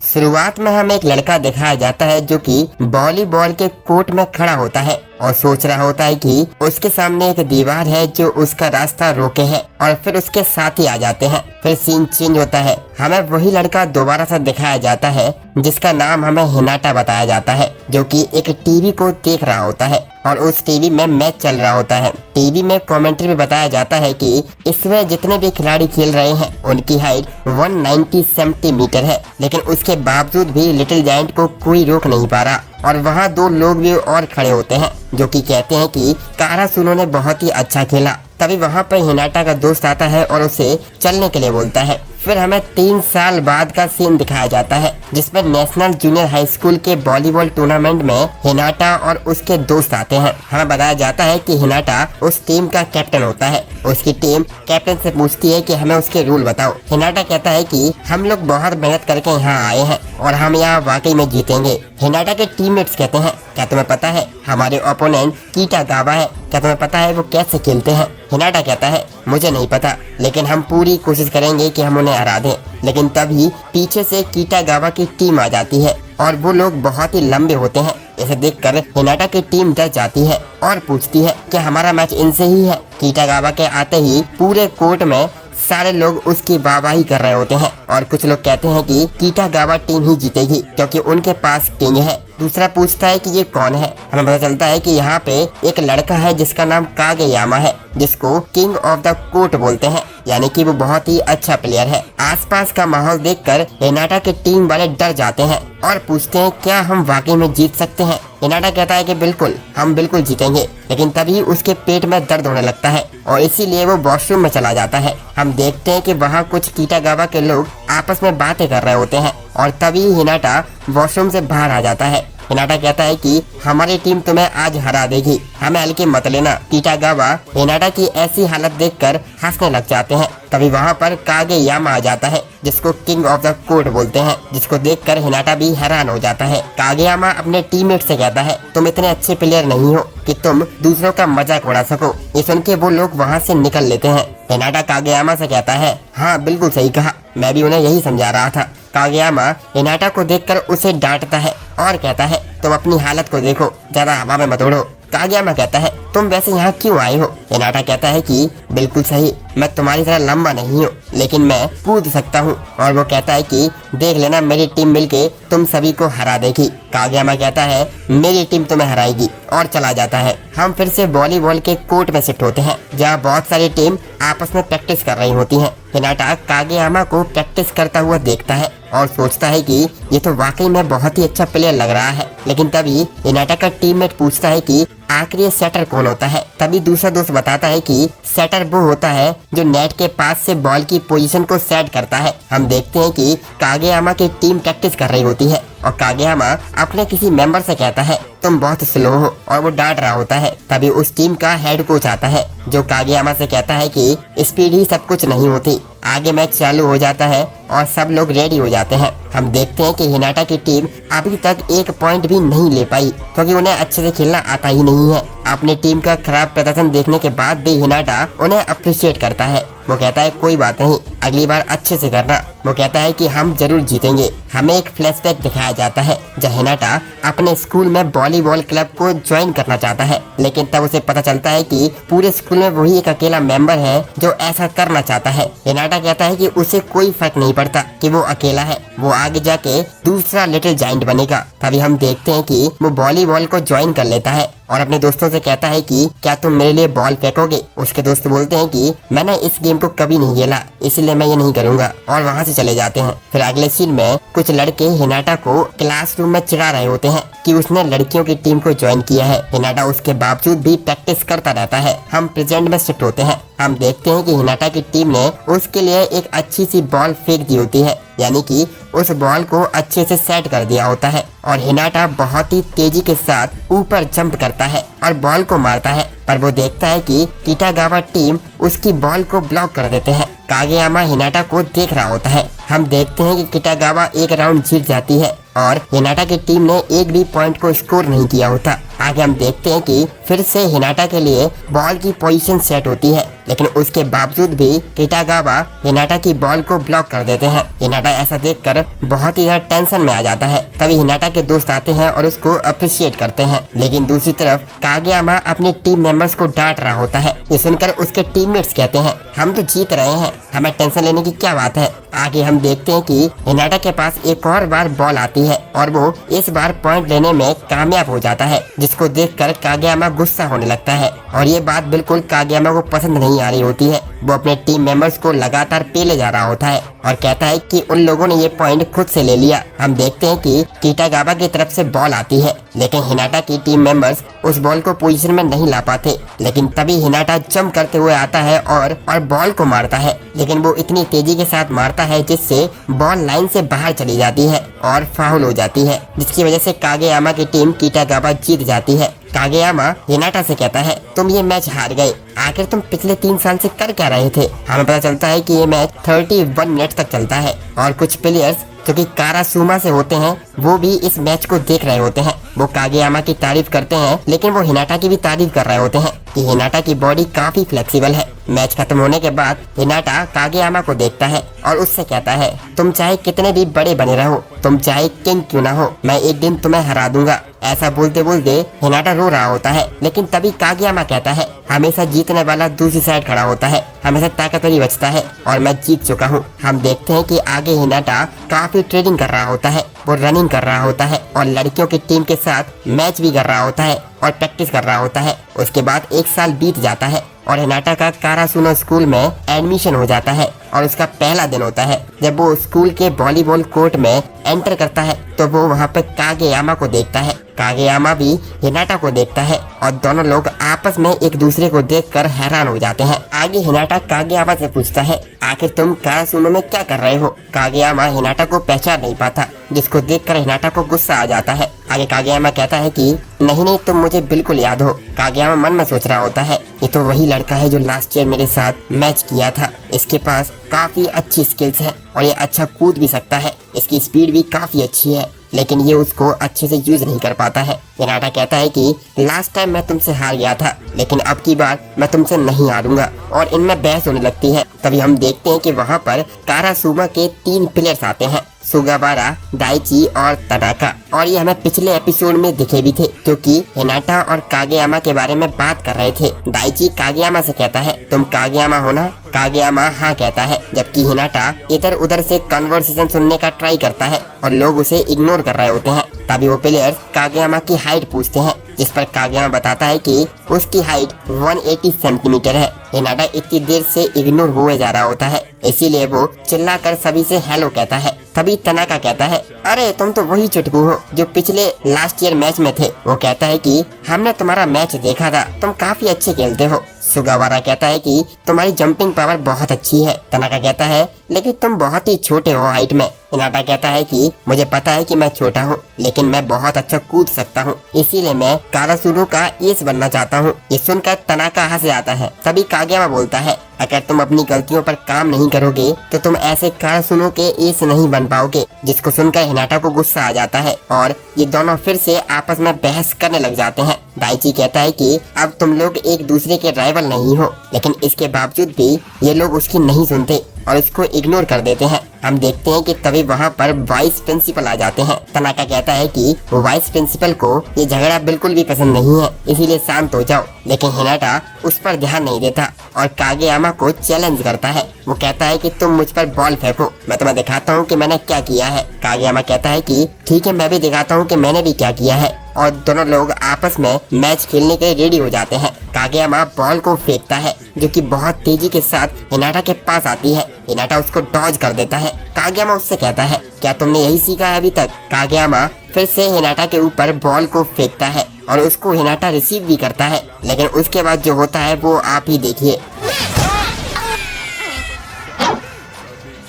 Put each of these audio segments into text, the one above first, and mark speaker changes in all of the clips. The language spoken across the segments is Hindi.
Speaker 1: शुरुआत में हमें एक लड़का दिखाया जाता है जो कि वॉलीबॉल के कोर्ट में खड़ा होता है और सोच रहा होता है कि उसके सामने एक दीवार है जो उसका रास्ता रोके है, और फिर उसके साथी आ जाते हैं। फिर सीन चेंज होता है, हमें वही लड़का दोबारा से दिखाया जाता है जिसका नाम हमें हिनाटा बताया जाता है, जो कि एक टीवी को देख रहा होता है और उस टीवी में मैच चल रहा होता है। टीवी में कमेंट्री में बताया जाता है कि इसमें जितने भी खिलाड़ी खेल रहे हैं उनकी हाइट 190 सेंटीमीटर है, लेकिन उसके बावजूद भी लिटिल जायंट को कोई रोक नहीं पा रहा। और वहाँ दो लोग भी और खड़े होते हैं जो कि कहते हैं कि कारासूनो ने बहुत ही अच्छा खेला। तभी वहाँ पर हिनाटा का दोस्त आता है और उसे चलने के लिए बोलता है। फिर हमें 3 साल बाद का सीन दिखाया जाता है जिसमें नेशनल जूनियर हाई स्कूल के वॉलीबॉल टूर्नामेंट में हिनाटा और उसके दोस्त आते हैं। हमें बताया जाता है कि हिनाटा उस टीम का कैप्टन होता है। उसकी टीम कैप्टन से पूछती है कि हमें उसके रूल बताओ। हिनाटा कहता है कि हम लोग बहुत मेहनत करके यहाँ आए हैं और हम यहाँ वाकई में जीतेंगे। हिनाटा के टीममेट्स कहते हैं, क्या तुम्हें पता है हमारे ओपोनेंट कीटागावा है? क्या तुम्हें पता है वो कैसे खेलते हैं? हिनाटा कहता है, मुझे नहीं पता, लेकिन हम पूरी कोशिश करेंगे कि हम उन्हें हरा दें। लेकिन तभी पीछे से कीटागावा की टीम आ जाती है और वो लोग बहुत ही लंबे होते हैं। इसे देखकर हिनाटा की टीम डर जाती है और पूछती है कि हमारा मैच इनसे ही है। कीटागावा के आते ही पूरे कोर्ट में सारे लोग उसकी वाहवाही कर रहे होते हैं और कुछ लोग कहते हैं कि कीटागावा टीम ही जीतेगी क्योंकि उनके पास किंग है। दूसरा पूछता है कि ये कौन है। हमें पता चलता है कि यहाँ पे एक लड़का है जिसका नाम कागेयामा है, जिसको किंग ऑफ द कोर्ट बोलते हैं, यानी कि वो बहुत ही अच्छा प्लेयर है। आसपास का माहौल देखकर हिनाटा के टीम वाले डर जाते हैं और पूछते हैं क्या हम वाकई में जीत सकते हैं। हिनाटा कहता है कि बिल्कुल, हम बिल्कुल जीतेंगे। लेकिन तभी उसके पेट में दर्द होने लगता है और इसीलिए वो वॉशरूम में चला जाता है। हम देखते हैं कि वहाँ कुछ कीटागावा के लोग आपस में बातें कर रहे होते हैं और तभी हिनाटा वॉशरूम से बाहर आ जाता है। हिनाटा कहता है कि हमारी टीम तुम्हें आज हरा देगी, हमें हल्के मत लेना। कीटागावा हिनाटा की ऐसी हालत देखकर हंसने लग जाते हैं। तभी वहाँ पर कागेयामा आ जाता है जिसको किंग ऑफ द कोर्ट बोलते हैं, जिसको देखकर हिनाटा भी हैरान हो जाता है। कागेयामा अपने टीममेट से कहता है, तुम इतने अच्छे प्लेयर नहीं हो कि तुम दूसरों का मजाक उड़ा सको। ये सुन के वो लोग वहाँ से निकल लेते हैं। हिनाटा कागेयामा से कहता है, हाँ बिल्कुल सही कहा, मैं भी उन्हें यही समझा रहा था। कागेयामा हिनाटा को देखकर उसे डांटता है और कहता है, तुम अपनी हालत को देखो, ज्यादा हवा में मत उड़ो। कागेयामा कहता है, तुम वैसे यहाँ क्यों आए हो? हिनाटा कहता है कि बिल्कुल सही, मैं तुम्हारी तरह लंबा नहीं हूँ लेकिन मैं कूद सकता हूँ। और वो कहता है कि देख लेना, मेरी टीम मिलके तुम सभी को हरा देगी। कागेयामा कहता है, मेरी टीम तुम्हें हराएगी, और चला जाता है। हम फिर से वॉलीबॉल के कोर्ट में शिफ्ट होते हैं जहाँ बहुत सारी टीम आपस में प्रैक्टिस कर रही होती हैं। हिनाटा कागेयामा को प्रैक्टिस करता हुआ देखता है और सोचता है कि ये तो वाकई में बहुत ही अच्छा प्लेयर लग रहा है। लेकिन तभी हिनाटा का टीममेट पूछता है कि आखिर ये सेटर कौन होता है। तभी दूसरा दोस्त बताता है कि सेटर वो होता है जो नेट के पास से बॉल की पोजीशन को सेट करता है। हम देखते हैं कि कागेयामा की टीम प्रैक्टिस कर रही होती है और कागेयामा अपने किसी मेंबर से कहता है, तुम बहुत स्लो हो, और वो डांट रहा होता है। तभी उस टीम का हेड कोच आता है जो कागेयामा से कहता है कि स्पीड ही सब कुछ नहीं होती। आगे मैच चालू हो जाता है और सब लोग रेडी हो जाते हैं। हम देखते हैं कि हिनाटा की टीम अभी तक एक पॉइंट भी नहीं ले पाई क्योंकि उन्हें अच्छे से खेलना आता ही नहीं है। अपनी टीम का खराब प्रदर्शन देखने के बाद भी हिनाटा उन्हें अप्रिशिएट करता है। वो कहता है, कोई बात नहीं, अगली बार अच्छे से करना। वो कहता है कि हम जरूर जीतेंगे। हमें एक फ्लैशबैक दिखाया जाता है जहाँ हिनाटा अपने स्कूल में वॉलीबॉल क्लब को ज्वाइन करना चाहता है, लेकिन तब उसे पता चलता है कि पूरे स्कूल में वही एक अकेला मेंबर है जो ऐसा करना चाहता है। हिनाटा कहता है कि उसे कोई फर्क नहीं पड़ता कि वो अकेला है, वो आगे जाके दूसरा लिटिल जायंट बनेगा। तभी हम देखते हैं कि वो वॉलीबॉल को ज्वाइन कर लेता है और अपने दोस्तों से कहता है कि क्या तुम मेरे लिए बॉल फेंकोगे। उसके दोस्त बोलते हैं कि मैंने इस गेम को कभी नहीं खेला, इसलिए मैं ये नहीं करूंगा, और वहाँ से चले जाते हैं। फिर अगले सीन में कुछ लड़के हिनाटा को क्लासरूम में चिढ़ा रहे होते हैं कि उसने लड़कियों की टीम को ज्वाइन किया है। हिनाटा उसके बावजूद भी प्रैक्टिस करता रहता है। हम प्रेजेंट में शिफ्ट होते हैं। हम देखते हैं कि हिनाटा की टीम ने उसके लिए एक अच्छी सी बॉल फेंक दी होती है, यानी कि उस बॉल को अच्छे से सेट कर दिया होता है और हिनाटा बहुत ही तेजी के साथ ऊपर जंप करता है और बॉल को मारता है। पर वो देखता है कि कीटागावा टीम उसकी बॉल को ब्लॉक कर देते हैं। कागेयामा हिनाटा को देख रहा होता है। हम देखते हैं कि कीटागावा एक राउंड जीत जाती है और हिनाटा की टीम ने एक भी पॉइंट को स्कोर नहीं किया होता। आगे हम देखते हैं कि फिर से हिनाटा के लिए बॉल की पोजीशन सेट होती है, लेकिन उसके बावजूद भी किटागावा हिनाटा की बॉल को ब्लॉक कर देते हैं। हिनाटा ऐसा देखकर बहुत ही ज्यादा टेंशन में आ जाता है। तभी हिनाटा के दोस्त आते हैं और उसको अप्रिशिएट करते हैं, लेकिन दूसरी तरफ कागेयामा अपने टीम मेंबर्स को डांट रहा होता है। ये सुनकर उसके टीममेट्स कहते हैं, हम तो जीत रहे हैं, हमें टेंशन लेने की क्या बात है। आगे हम देखते हैं कि हिनाटा के पास एक और बार बॉल आती है और वो इस बार पॉइंट लेने में कामयाब हो जाता है, जिसको देखकर कागेयामा गुस्सा होने लगता है और ये बात बिल्कुल कागेयामा को पसंद नहीं आ रही होती है। वो अपने टीम मेंबर्स को लगातार पेले जा रहा होता है और कहता है कि उन लोगों ने ये पॉइंट खुद से ले लिया। हम देखते हैं कि किटागावा की तरफ से बॉल आती है, लेकिन हिनाटा की टीम मेंबर्स उस बॉल को पोजीशन में नहीं ला पाते। लेकिन तभी हिनाटा जंप करते हुए आता है और बॉल को मारता है, लेकिन वो इतनी तेजी के साथ मारता है जिससे बॉल लाइन से बाहर चली जाती है और फाउल हो जाती है, जिसकी वजह से कागेयामा की टीम किटागावा जीत जाती है। कागेयामा हिनाटा से कहता है, तुम ये मैच हार गए, आखिर तुम पिछले 3 साल से कर क्या रहे थे। हमें पता चलता है कि ये मैच 31 मिनट तक चलता है और कुछ प्लेयर्स जो कि कारासूमा से होते हैं वो भी इस मैच को देख रहे होते हैं। वो कागेयामा की तारीफ करते हैं, लेकिन वो हिनाटा की भी तारीफ कर रहे होते हैं कि हिनाटा की बॉडी काफी फ्लेक्सिबल है। मैच खत्म होने के बाद हिनाटा कागेयामा को देखता है और उससे कहता है, तुम चाहे कितने भी बड़े बने रहो, तुम चाहे किंग क्यों ना हो, मैं एक दिन तुम्हें हरा दूंगा। ऐसा बोलते बोलते हिनाटा रो रहा होता है, लेकिन तभी कागेयामा कहता है, हमेशा जीतने वाला दूसरी साइड खड़ा होता है, हमेशा ताकतवर ही बचता है और मैं जीत चुका हूँ। हम देखते हैं कि आगे हिनाटा काफी ट्रेनिंग कर रहा होता है, वो रनिंग कर रहा होता है और लड़कियों की टीम के साथ मैच भी कर रहा होता है और प्रैक्टिस कर रहा होता है। उसके बाद 1 साल बीत जाता है और हिनाटा का कारासूनो स्कूल में एडमिशन हो जाता है और उसका पहला दिन होता है। जब वो स्कूल के वॉलीबॉल कोर्ट में एंटर करता है तो वो वहाँ पे कागेयामा को देखता है। कागेयामा भी हिनाटा को देखता है और दोनों लोग आपस में एक दूसरे को देखकर हैरान हो जाते हैं। आगे हिनाटा कागेयामा से पूछता है, आखिर तुम कारासूनो में क्या कर रहे हो। कागेयामा हिनाटा को पहचान नहीं पाता, जिसको देखकर हिनाटा को गुस्सा आ जाता है। आगे कागेयामा कहता है कि नहीं, तुम मुझे बिल्कुल याद हो। कागेयामा मन में सोच रहा होता है, ये तो वही लड़का है जो लास्ट ईयर मेरे साथ मैच किया था। इसके पास काफी अच्छी स्किल्स है और ये अच्छा कूद भी सकता है, इसकी स्पीड भी काफी अच्छी है, लेकिन ये उसको अच्छे से यूज नहीं कर पाता है। हिनाटा कहता है कि लास्ट टाइम मैं तुमसे हार गया था, लेकिन अब की बार मैं तुमसे नहीं हारूंगा और इनमें बहस होने लगती है। तभी हम देखते हैं कि वहाँ पर कारासूमा के 3 प्लेयर्स आते हैं, सुगावारा, दाइची और तनाका, और ये हमें पिछले एपिसोड में दिखे भी थे, क्योंकि हिनाटा और कागेयामा के बारे में बात कर रहे थे। दाइची कागेयामा से कहता है, तुम कागेयामा हो ना। कागेयामा हाँ कहता है, जबकि हिनाटा इधर उधर से कन्वर्सेशन सुनने का ट्राई करता है और लोग उसे इग्नोर कर रहे होते हैं। तभी वो प्लेयर्स कागेयामा की हाइट पूछते हैं, जिस पर कागेयामा बताता है कि उसकी हाइट 180 सेंटीमीटर है। हिनाटा इतनी देर से इग्नोर हुए जा रहा होता है, इसीलिए वो चिल्लाकर सभी से हेलो कहता है। तभी तनाका कहता है, अरे तुम तो वही चुटकू हो जो पिछले लास्ट ईयर मैच में थे। वो कहता है कि हमने तुम्हारा मैच देखा था, तुम काफी अच्छे खेलते हो। सुगावारा कहता है कि तुम्हारी जंपिंग पावर बहुत अच्छी है। तनाका कहता है, लेकिन तुम बहुत ही छोटे हो हाइट में। हिनाटा कहता है कि मुझे पता है कि मैं छोटा हूँ, लेकिन मैं बहुत अच्छा कूद सकता हूँ, इसीलिए मैं कारासूनो का एस बनना चाहता हूँ। ये सुनकर तनाका हंस जाता है। तभी कागेयामा बोलता है, अगर तुम अपनी गलतियों पर काम नहीं करोगे तो तुम ऐसे कारासूनो के एस नहीं बन पाओगे। जिसको सुनकर हिनाटा को गुस्सा आ जाता है और ये दोनों फिर से आपस में बहस करने लग जाते हैं। दाइची कहता है कि अब तुम लोग एक दूसरे के राइवल नहीं हो, लेकिन इसके बावजूद भी ये लोग उसकी नहीं सुनते और इसको इग्नोर कर देते हैं। हम देखते हैं कि तभी वहाँ पर वाइस प्रिंसिपल आ जाते हैं। तनाका कहता है कि वाइस प्रिंसिपल को ये झगड़ा बिल्कुल भी पसंद नहीं है, इसीलिए शांत हो जाओ। लेकिन हिनाटा उस पर ध्यान नहीं देता और कागेयामा को चैलेंज करता है। वो कहता है कि तुम मुझ पर बॉल फेंको, मैं तुम्हें दिखाता हूँ कि मैंने क्या किया है। कागेयामा कहता है कि ठीक है, मैं भी दिखाता हूँ कि मैंने भी क्या किया है। और दोनों लोग आपस में मैच खेलने के लिए रेडी हो जाते हैं। कागेयामा बॉल को फेंकता है, जो कि बहुत तेजी के साथ हिनाटा के पास आती है। हिनाटा उसको डॉज कर देता है। कागेयामा उससे कहता है, क्या तुमने यही सीखा है अभी तक। कागेयामा फिर से हिनाटा के ऊपर बॉल को फेंकता है और उसको हिनाटा रिसीव भी करता है, लेकिन उसके बाद जो होता है वो आप ही देखिए।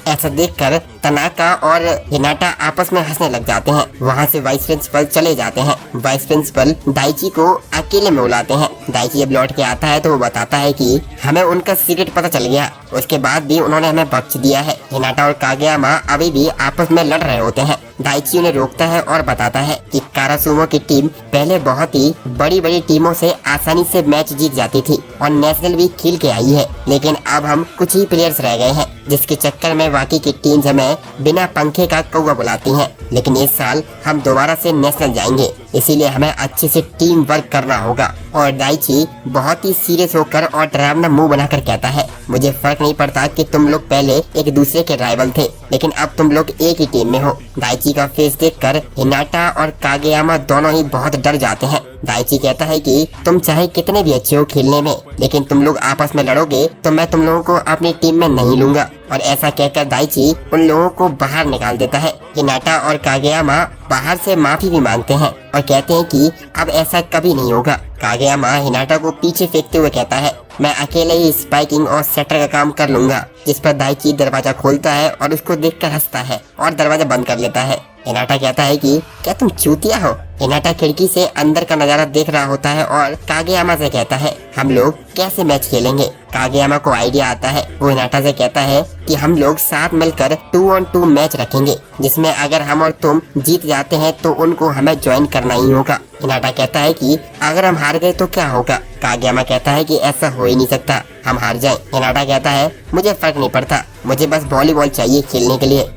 Speaker 1: ऐसा देखकर तनाका और हिनाटा आपस में हंसने लग जाते हैं। वहाँ से वाइस प्रिंसिपल चले जाते हैं। वाइस प्रिंसिपल दाइची को अकेले में बुलाते हैं। दाइची जब लौट के आता है तो वो बताता है कि हमें उनका सीक्रेट पता चल गया उसके बाद भी उन्होंने हमें बख्श दिया है। हिनाटा और कागेयामा अभी भी आपस में लड़ रहे होते हैं। दाइची उन्हें रोकता है और बताता है कि कारासुमो की टीम पहले बहुत ही बड़ी बड़ी टीमों से आसानी से मैच जीत जाती थी और नेशनल भी खेल के आई है, लेकिन अब हम कुछ ही प्लेयर्स रह गए हैं, जिसके चक्कर में बाकी की टीम्स हमें बिना पंखे का कौवा बुलाती हैं। लेकिन इस साल हम दोबारा से नेशनल जाएंगे, इसीलिए हमें अच्छे से टीम वर्क करना होगा। और दाइची बहुत ही सीरियस होकर और डरावना मुंह बनाकर कहता है, मुझे फर्क नहीं पड़ता कि तुम लोग पहले एक दूसरे के राइवल थे, लेकिन अब तुम लोग एक ही टीम में हो। दाइची का फेस देखकर हिनाटा और कागेयामा दोनों ही बहुत डर जाते हैं। दाइची कहता है कि तुम चाहे कितने भी अच्छे हो खेलने में, लेकिन तुम लोग आपस में लड़ोगे तो मैं तुम लोगों को अपनी टीम में नहीं लूंगा। और ऐसा कहकर दाइची उन लोगों को बाहर निकाल देता है। हिनाटा और कागेयामा बाहर से माफी भी मांगते हैं और कहते हैं कि अब ऐसा कभी नहीं होगा। कागेयामा हिनाटा को पीछे फेंकते हुए कहता है, मैं अकेले ही स्पाइकिंग और सेटर का काम कर लूंगा। जिस पर दाइची दरवाजा खोलता है और उसको देखकर हंसता है और दरवाजा बंद कर लेता है। हिनाटा कहता है कि क्या तुम चूतिया हो। हिनाटा खिड़की से अंदर का नजारा देख रहा होता है और कागेयामा से कहता है, हम लोग कैसे मैच खेलेंगे। कागेयामा को आइडिया आता है। वो हिनाटा से कहता है कि हम लोग साथ मिलकर 2-on-2 मैच रखेंगे, जिसमें अगर हम और तुम जीत जाते हैं तो उनको हमें ज्वाइन करना ही होगा। हिनाटा कहता है कि अगर हम हार गए तो क्या होगा। कागेयामा कहता है कि ऐसा हो ही नहीं सकता, हम हार जाएं। हिनाटा कहता है, मुझे फर्क नहीं पड़ता, मुझे बस वॉलीबॉल चाहिए खेलने के लिए,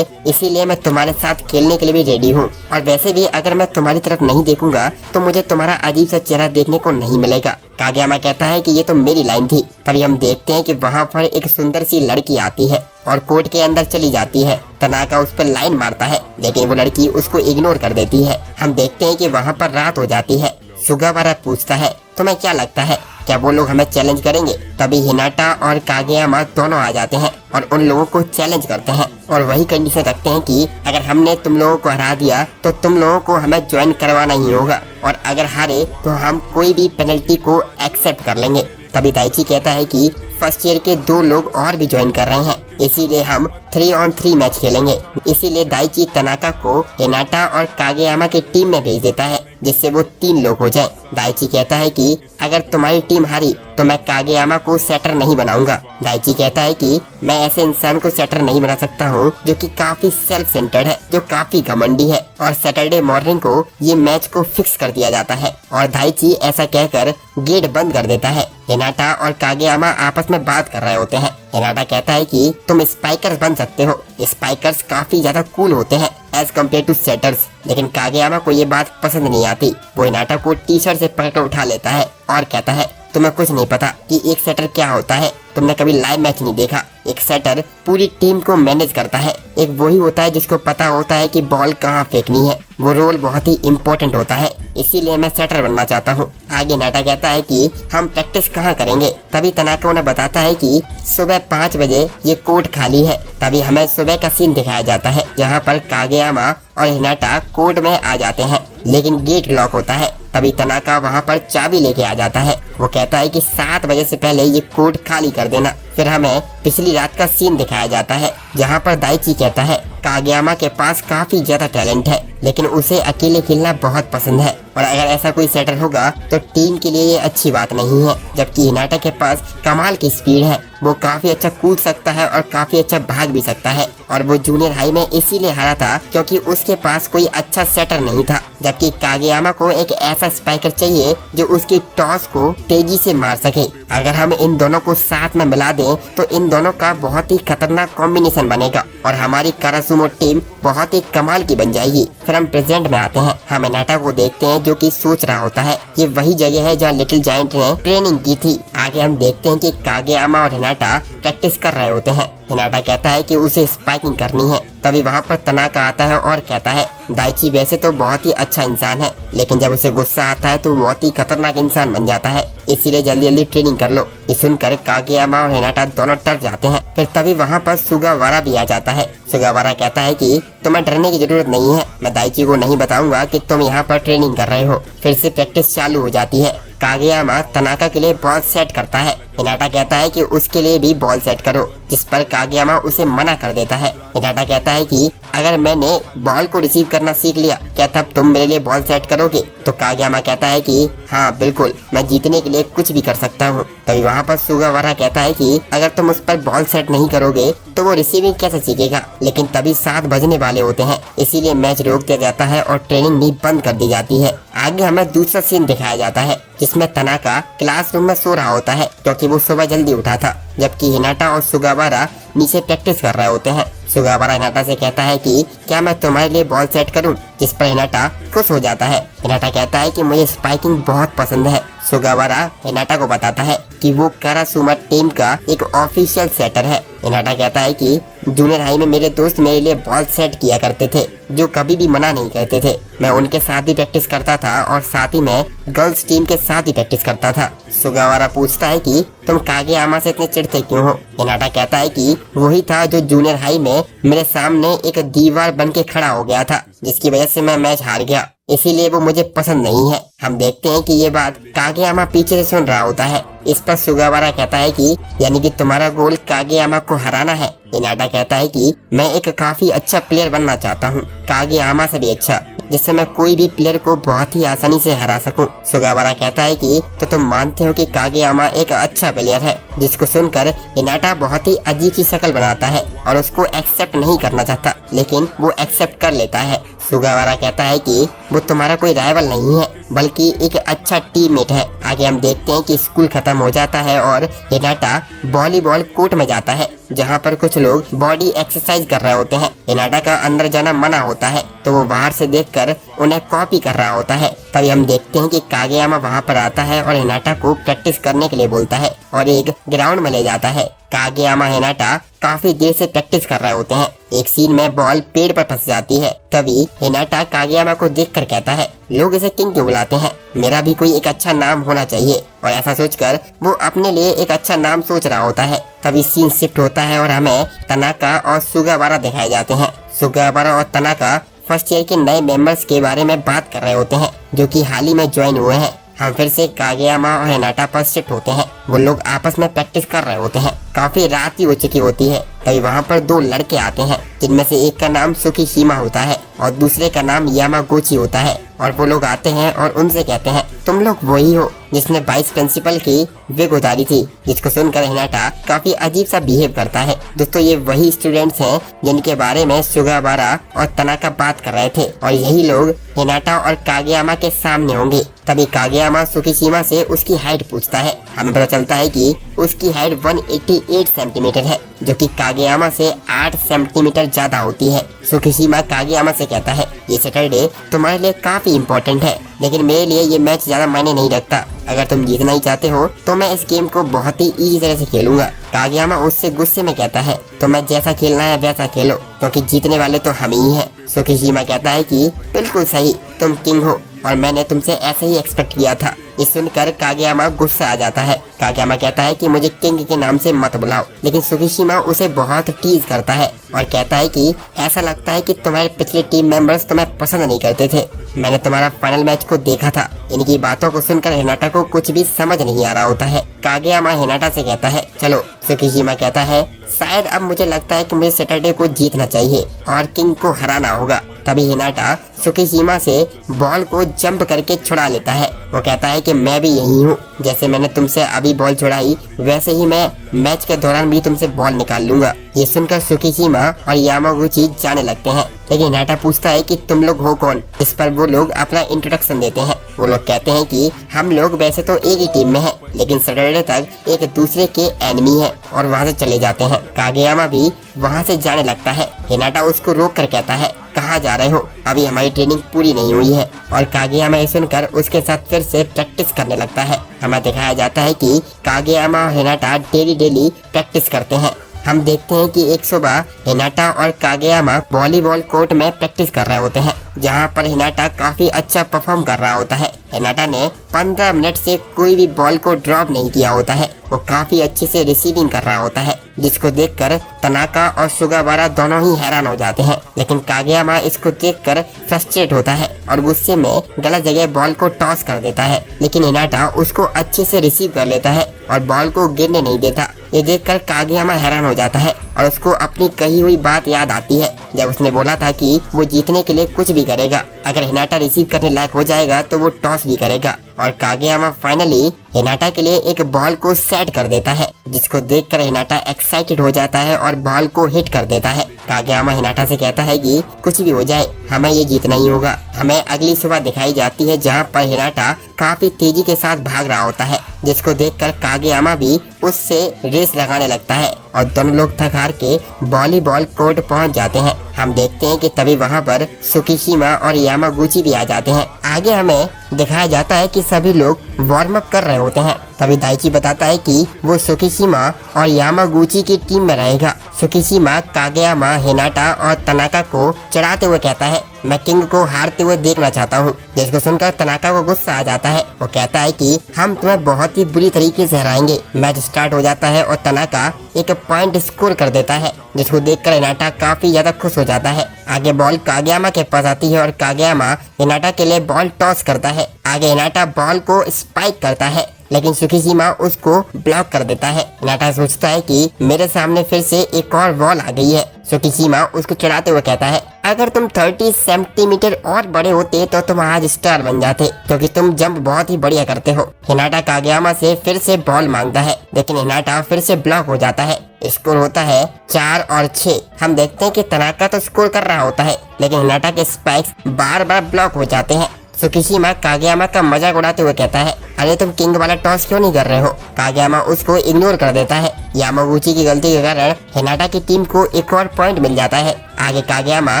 Speaker 1: इसीलिए मैं तुम्हारे साथ खेलने के लिए भी रेडी हूँ। और वैसे भी अगर मैं तुम्हारी तरफ नहीं देखूंगा तो मुझे तुम्हारा अजीब सा चेहरा देखने को नहीं मिलेगा। कागेयामा कहता है कि ये तो मेरी लाइन थी। तभी हम देखते हैं कि वहाँ पर एक सुंदर सी लड़की आती है और कोर्ट के अंदर चली जाती है। तनाका उस पर लाइन मारता है, लेकिन वो लड़की उसको इग्नोर कर देती है। हम देखते हैं कि वहाँ पर रात हो जाती है। सुगावारा पूछता है, तुम्हें क्या लगता है क्या वो लोग हमें चैलेंज करेंगे। तभी हिनाटा और कागेयामा दोनों आ जाते हैं और उन लोगों को चैलेंज करते हैं और वही कंडीशन रखते हैं कि अगर हमने तुम लोगों को हरा दिया तो तुम लोगों को हमें ज्वाइन करवाना ही होगा, और अगर हारे तो हम कोई भी पेनल्टी को एक्सेप्ट कर लेंगे। तभी दाइची कहता है कि फर्स्ट ईयर के 2 लोग और भी ज्वाइन कर रहे हैं, इसीलिए हम 3-on-3 मैच खेलेंगे। इसीलिए दाइची तनाका को हिनाटा और कागेयामा की टीम में भेज देता है, जिससे वो 3 लोग हो जाए। दाइची कहता है कि अगर तुम्हारी टीम हारी तो मैं कागेयामा को सेटर नहीं बनाऊंगा। दाइची कहता है कि मैं ऐसे इंसान को सेटर नहीं बना सकता हूँ जो कि काफी सेल्फ सेंटर्ड है, जो काफी घमंडी है। और सैटरडे मॉर्निंग को ये मैच को फिक्स कर दिया जाता है और दाइची ऐसा कहकर गेट बंद कर देता है। हिनाटा और कागेयामा आपस में बात कर रहे होते हैं। हिनाटा कहता है कि तुम स्पाइकर्स बन सकते हो, स्पाइकर्स काफी ज्यादा कूल होते हैं एज कम्पेयर टू सेटर्स। लेकिन कागेयामा को ये बात पसंद नहीं आती। वो हिनाटा को टी शर्ट से पकड़ उठा लेता है और कहता है, तुम्हें कुछ नहीं पता कि एक सेटर क्या होता है, तुमने कभी लाइव मैच नहीं देखा। एक सेटर पूरी टीम को मैनेज करता है। एक वही होता है जिसको पता होता है कि बॉल कहाँ फेंकनी है। वो रोल बहुत ही इम्पोर्टेंट होता है, इसीलिए मैं सेटर बनना चाहता हूँ। आगे नाटा कहता है कि हम प्रैक्टिस कहाँ करेंगे। तभी तनाका उन्हें बताता है कि सुबह 5 बजे ये कोर्ट खाली है। तभी हमें सुबह का सीन दिखाया जाता है, जहाँ पर कागेयामा और हिनाटा कोर्ट में आ जाते हैं, लेकिन गेट लॉक होता है। तभी तनाका वहाँ पर चाबी लेके आ जाता है। वो कहता है कि 7 बजे से पहले ये कोर्ट खाली कर देना। फिर हमें पिछली रात का सीन दिखाया जाता है, जहाँ पर दाइची कहता है कागेयामा के पास काफी ज्यादा टैलेंट है, लेकिन उसे अकेले खेलना बहुत पसंद है, और अगर ऐसा कोई सेटर होगा तो टीम के लिए ये अच्छी बात नहीं है। जबकि हिनाटा के पास कमाल की स्पीड है, वो काफी अच्छा कूद सकता है और काफी अच्छा भाग भी सकता है, और वो जूनियर हाई में इसीलिए हारा था क्योंकि उसके पास कोई अच्छा सेटर नहीं था। जबकि कागेयामा को एक ऐसा स्पाइकर चाहिए जो उसकी टॉस को तेजी से मार सके। अगर हम इन दोनों को साथ में मिला दें तो इन दोनों का बहुत ही खतरनाक कॉम्बिनेशन बनेगा और हमारी कारासुमो टीम बहुत ही कमाल की बन जाएगी। फिर हम प्रेजेंट में आते हैं। हम हिनाटा को देखते हैं जो कि सोच रहा होता है। ये वही जगह है जहाँ लिटिल जायंट ने ट्रेनिंग की थी। आगे हम देखते हैं कि कागेयामा और हिनाटा प्रैक्टिस कर रहे होते हैं। हिनाटा कहता है कि उसे स्पाइकिंग करनी है। तभी वहाँ पर तनाका आता है और कहता है दाइची वैसे तो बहुत ही अच्छा इंसान है, लेकिन जब उसे गुस्सा आता है तो बहुत ही खतरनाक इंसान बन जाता है, इसीलिए जल्दी जल्दी ट्रेनिंग कर लो। ये सुनकर कागेयामा और हिनाटा दोनों डर जाते हैं। फिर तभी वहाँ पर सुगावारा भी आ जाता है। सुगावारा कहता है कि तुम्हें डरने की जरूरत नहीं है, मैं दाइची को नहीं बताऊंगा कि तुम यहाँ पर ट्रेनिंग कर रहे हो। फिर से प्रैक्टिस चालू हो जाती है। कागेयामा तनाका के लिए बॉल सेट करता है। हिनाटा कहता है कि उसके लिए भी बॉल सेट करो, जिस पर कागेयामा उसे मना कर देता है। हिनाटा कहता है कि अगर मैंने बॉल को रिसीव करना सीख लिया क्या तब तुम मेरे लिए बॉल सेट करोगे। तो कागयामा कहता है कि हाँ बिल्कुल, मैं जीतने के लिए कुछ भी कर सकता हूँ। तभी वहाँ पर सुगावारा कहता है कि अगर तुम उस पर बॉल सेट नहीं करोगे तो वो रिसीविंग कैसे सीखेगा। लेकिन तभी 7 बजने वाले होते हैं, इसीलिए मैच रोक दिया जाता है और ट्रेनिंग भी बंद कर दी जाती है। आगे हमें दूसरा सीन दिखाया जाता है जिसमें तनाका क्लासरूम में सो रहा होता है क्योंकि वो सुबह जल्दी उठा था, जबकि हिनाटा और सुगावारा नीचे प्रैक्टिस कर रहे होते हैं। सुगावारा हिनाटा से कहता है कि क्या मैं तुम्हारे लिए बॉल सेट करूं, जिस पर हिनाटा खुश हो जाता है। हिनाटा कहता है कि मुझे स्पाइकिंग बहुत पसंद है। सुगावारा हिनाटा को बताता है कि वो करासुमा टीम का एक ऑफिशियल सेटर है। हिनाटा कहता है कि जूनियर हाई में मेरे दोस्त मेरे लिए बॉल सेट किया करते थे, जो कभी भी मना नहीं करते थे। मैं उनके साथ ही प्रैक्टिस करता था और साथ ही मैं गर्ल्स टीम के साथ ही प्रैक्टिस करता था। सुगावारा पूछता है कि तुम कागेयामा से इतने चिढ़ते क्यों हो। हिनाटा कहता है कि वही था जो जूनियर हाई में मेरे सामने एक दीवार बन के खड़ा हो गया था, जिसकी वजह से मैं मैच हार गया, इसीलिए वो मुझे पसंद नहीं है। हम देखते हैं कि ये बात कागेयामा पीछे से सुन रहा होता है। इस पर सुगावारा कहता है कि यानी कि तुम्हारा गोल कागेयामा को हराना है। हिनाटा कहता है कि मैं एक काफी अच्छा प्लेयर बनना चाहता हूँ, कागेयामा से भी अच्छा, जिससे मैं कोई भी प्लेयर को बहुत ही आसानी से हरा सकूं। सुगावारा कहता है कि तो तुम मानते हो कि कागेयामा एक अच्छा प्लेयर है, जिसको सुनकर हिनाटा बहुत ही अजीब सी शक्ल बनाता है और उसको एक्सेप्ट नहीं करना चाहता, लेकिन वो एक्सेप्ट कर लेता है। सुगावारा कहता है कि वो तुम्हारा कोई राइवल नहीं है, बल्कि एक अच्छा टीममेट है। आगे हम देखते हैं कि स्कूल खत्म हो जाता है और हिनाटा वॉलीबॉल कोर्ट में जाता है, जहाँ पर कुछ लोग बॉडी एक्सरसाइज कर रहे होते हैं। हिनाटा का अंदर जाना मना होता है, तो वो बाहर से देखकर उन्हें कॉपी कर रहा होता है। तभी हम देखते हैं कि कागेयामा वहाँ पर आता है और हिनाटा को प्रैक्टिस करने के लिए बोलता है और एक ग्राउंड में ले जाता है। कागेयामा हिनाटा काफी देर से प्रैक्टिस कर रहे होते हैं। एक सीन में बॉल पेड़ पर फंस जाती है। तभी हिनाटा कागेयामा को देखकर कहता है, लोग इसे किंग क्यों बुलाते हैं, मेरा भी कोई एक अच्छा नाम होना चाहिए। और ऐसा सोचकर वो अपने लिए एक अच्छा नाम सोच रहा होता है। तभी सीन शिफ्ट होता है और हमें तनाका और सुगावारा दिखाए जाते हैं। सुगावारा और तनाका फर्स्ट ईयर के नए मेंबर्स के बारे में बात कर रहे होते हैं, जो कि हाल ही में ज्वाइन हुए हैं। हम फिर से कागेयामा और हिनाटा पर शिफ्ट होते हैं। वो लोग आपस में प्रैक्टिस कर रहे होते हैं। काफी रात ही हो चुकी होती है। तभी वहाँ पर 2 लड़के आते हैं, जिनमें से एक का नाम सुकीशिमा होता है और दूसरे का नाम यामागुची होता है। और वो लोग आते हैं और उनसे कहते हैं, तुम लोग वही हो जिसने वाइस प्रिंसिपल की विग उतारी थी। जिसको सुनकर हिनाटा काफी अजीब सा बिहेव करता है। दोस्तों, ये वही स्टूडेंट्स हैं जिनके बारे में सुगावारा और तनाका बात कर रहे थे, और यही लोग हिनाटा और कागेयामा के सामने होंगे। तभी कागेयामा सुकीशिमा से उसकी हाइट पूछता है। हमें पता चलता है कि उसकी हाइट 188 सेंटीमीटर है, जो कि कागेयामा से 8 सेंटीमीटर ज्यादा होती है। सुकीशिमा कागेयामा से कहता है, ये सैटरडे तुम्हारे लिए काफी इम्पोर्टेंट है, लेकिन मेरे लिए ये मैच ज्यादा मायने नहीं रखता। अगर तुम जीतना ही चाहते हो तो मैं इस गेम को बहुत ही इजी तरह से खेलूंगा। कागेयामा उससे गुस्से में कहता है, तो मैं जैसा खेलना है वैसा खेलो, क्योंकि जीतने वाले तो हम ही हैं। सुकीशिमा कहता है कि बिल्कुल सही, तुम किंग हो और मैंने तुमसे ऐसे ही एक्सपेक्ट किया था। ये सुनकर कागेयामा गुस्सा आ जाता है। कागेयामा कहता है कि मुझे किंग के नाम से मत बुलाओ, लेकिन सुकीशिमा उसे बहुत टीज करता है और कहता है कि ऐसा लगता है कि तुम्हारे पिछले टीम मेंबर्स तुम्हें पसंद नहीं करते थे। मैंने तुम्हारा फाइनल मैच को देखा था। इनकी बातों को सुनकर हिनाटा को कुछ भी समझ नहीं आ रहा होता है। कागेयामा हिनाटा से कहता है, चलो। सुकीशिमा कहता है, शायद अब मुझे लगता है कि मुझे सैटरडे को जीतना चाहिए और किंग को हराना होगा। तभी हिनाटा सुकीशिमा से बॉल को जंप करके छुड़ा लेता है। वो कहता है कि मैं भी यही हूँ, जैसे मैंने तुमसे अभी बॉल छुड़ाई वैसे ही मैं मैच के दौरान भी तुमसे बॉल निकाल लूंगा। ये सुनकर सुकीशिमा और यामागुची जाने लगते हैं, लेकिन हिनाटा पूछता है कि तुम लोग हो कौन। इस पर वो लोग अपना इंट्रोडक्शन देते हैं। वो लोग कहते हैं कि हम लोग वैसे तो एक ही टीम में हैं, लेकिन सैटरडे तक एक दूसरे के एनिमी हैं, और वहाँ से चले जाते हैं। कागेयामा भी वहाँ से जाने लगता है। हिनाटा उसको रोक कर कहता है, कहाँ जा रहे हो, अभी हमारी ट्रेनिंग पूरी नहीं हुई है। और कागेयामा ये सुनकर उसके साथ फिर से प्रैक्टिस करने लगता है। हमें दिखाया जाता है कि कागेयामा और हिनाटा डेली प्रैक्टिस करते हैं। हम देखते हैं कि एक सुबह हिनाटा और कागेयामा वॉलीबॉल कोर्ट में प्रैक्टिस कर रहे होते हैं, जहां पर हिनाटा काफी अच्छा परफॉर्म कर रहा होता है। हिनाटा ने 15 मिनट से कोई भी बॉल को ड्रॉप नहीं किया होता है। वो काफी अच्छे से रिसीविंग कर रहा होता है, जिसको देखकर तनाका और सुगावारा दोनों ही हैरान हो जाते हैं। लेकिन कागेयामा इसको देखकर फ्रस्ट्रेट होता है और गुस्से में गलत जगह बॉल को टॉस कर देता है। लेकिन हिनाटा उसको अच्छे से रिसीव कर लेता है और बॉल को गिरने नहीं देता। ये देखकर कागेयामा हैरान हो जाता है और उसको अपनी कही हुई बात याद आती है जब उसने बोला था कि वो जीतने के लिए कुछ भी करेगा। अगर हिनाटा रिसीव करने लायक हो जाएगा तो वो टॉस भी करेगा। और कागेयामा फाइनली हिनाटा के लिए एक बॉल को सेट कर देता है, जिसको देखकर हिनाटा एक्साइटेड हो जाता है और बॉल को हिट कर देता है। कागेयामा हिनाटा से कहता है कि कुछ भी हो जाए हमें ये जीतना ही होगा। हमें अगली सुबह दिखाई जाती है जहाँ पर हिनाटा काफी तेजी के साथ भाग रहा होता है, जिसको देखकर कागेयामा भी उससे रेस लगाने लगता है और दोनों लोग थक हार के वॉलीबॉल कोर्ट पहुंच जाते हैं। हम देखते हैं कि तभी वहां पर सुकीशिमा और यामागुची भी आ जाते हैं। आगे हमें दिखाया जाता है कि सभी लोग वार्म अप कर रहे होते हैं। तभी दाइची बताता है कि वो सुकीशिमा और यामागुची की टीम में रहेगा। सुकीशिमा कागेयामा, हिनाटा और तनाका को चढ़ाते हुए कहता है मैं किंग को हारते हुए देखना चाहता हूँ, जिसको सुनकर तनाका को गुस्सा आ जाता है। वो कहता है कि हम तुम्हें बहुत ही बुरी तरीके से हराएंगे। मैच स्टार्ट हो जाता है और तनाका एक पॉइंट स्कोर कर देता है, जिसको देखकर हिनाटा काफी ज्यादा खुश हो जाता है। आगे बॉल कागेयामा के पास आती है और कागेयामा हिनाटा के लिए बॉल टॉस करता है। आगे हिनाटा बॉल को स्पाइक करता है, लेकिन सुकीशिमा उसको ब्लॉक कर देता है। हिनाटा सोचता है कि मेरे सामने फिर से एक और बॉल आ गई है। सुकीशिमा उसको चढ़ाते हुए कहता है अगर तुम 30 सेंटीमीटर और बड़े होते तो तुम आज स्टार बन जाते, क्योंकि तुम जंप बहुत ही बढ़िया करते हो। हिनाटा कागेयामा से फिर से बॉल मांगता है, लेकिन हिनाटा फिर से ब्लॉक हो जाता है। स्कोर होता है 4 और 6। हम देखते हैं कि तनाका तो स्कोर कर रहा होता है, लेकिन हिनाटा के स्पाइक्स बार बार ब्लॉक हो जाते हैं। सुकीशिमा कागेयामा का मजाक उड़ाते हुए कहता है अरे तुम किंग वाला टॉस क्यों नहीं कर रहे हो। कागेयामा उसको इग्नोर कर देता है। यामागुची की गलती के कारण हिनाटा की टीम को एक और पॉइंट मिल जाता है। आगे कागेयामा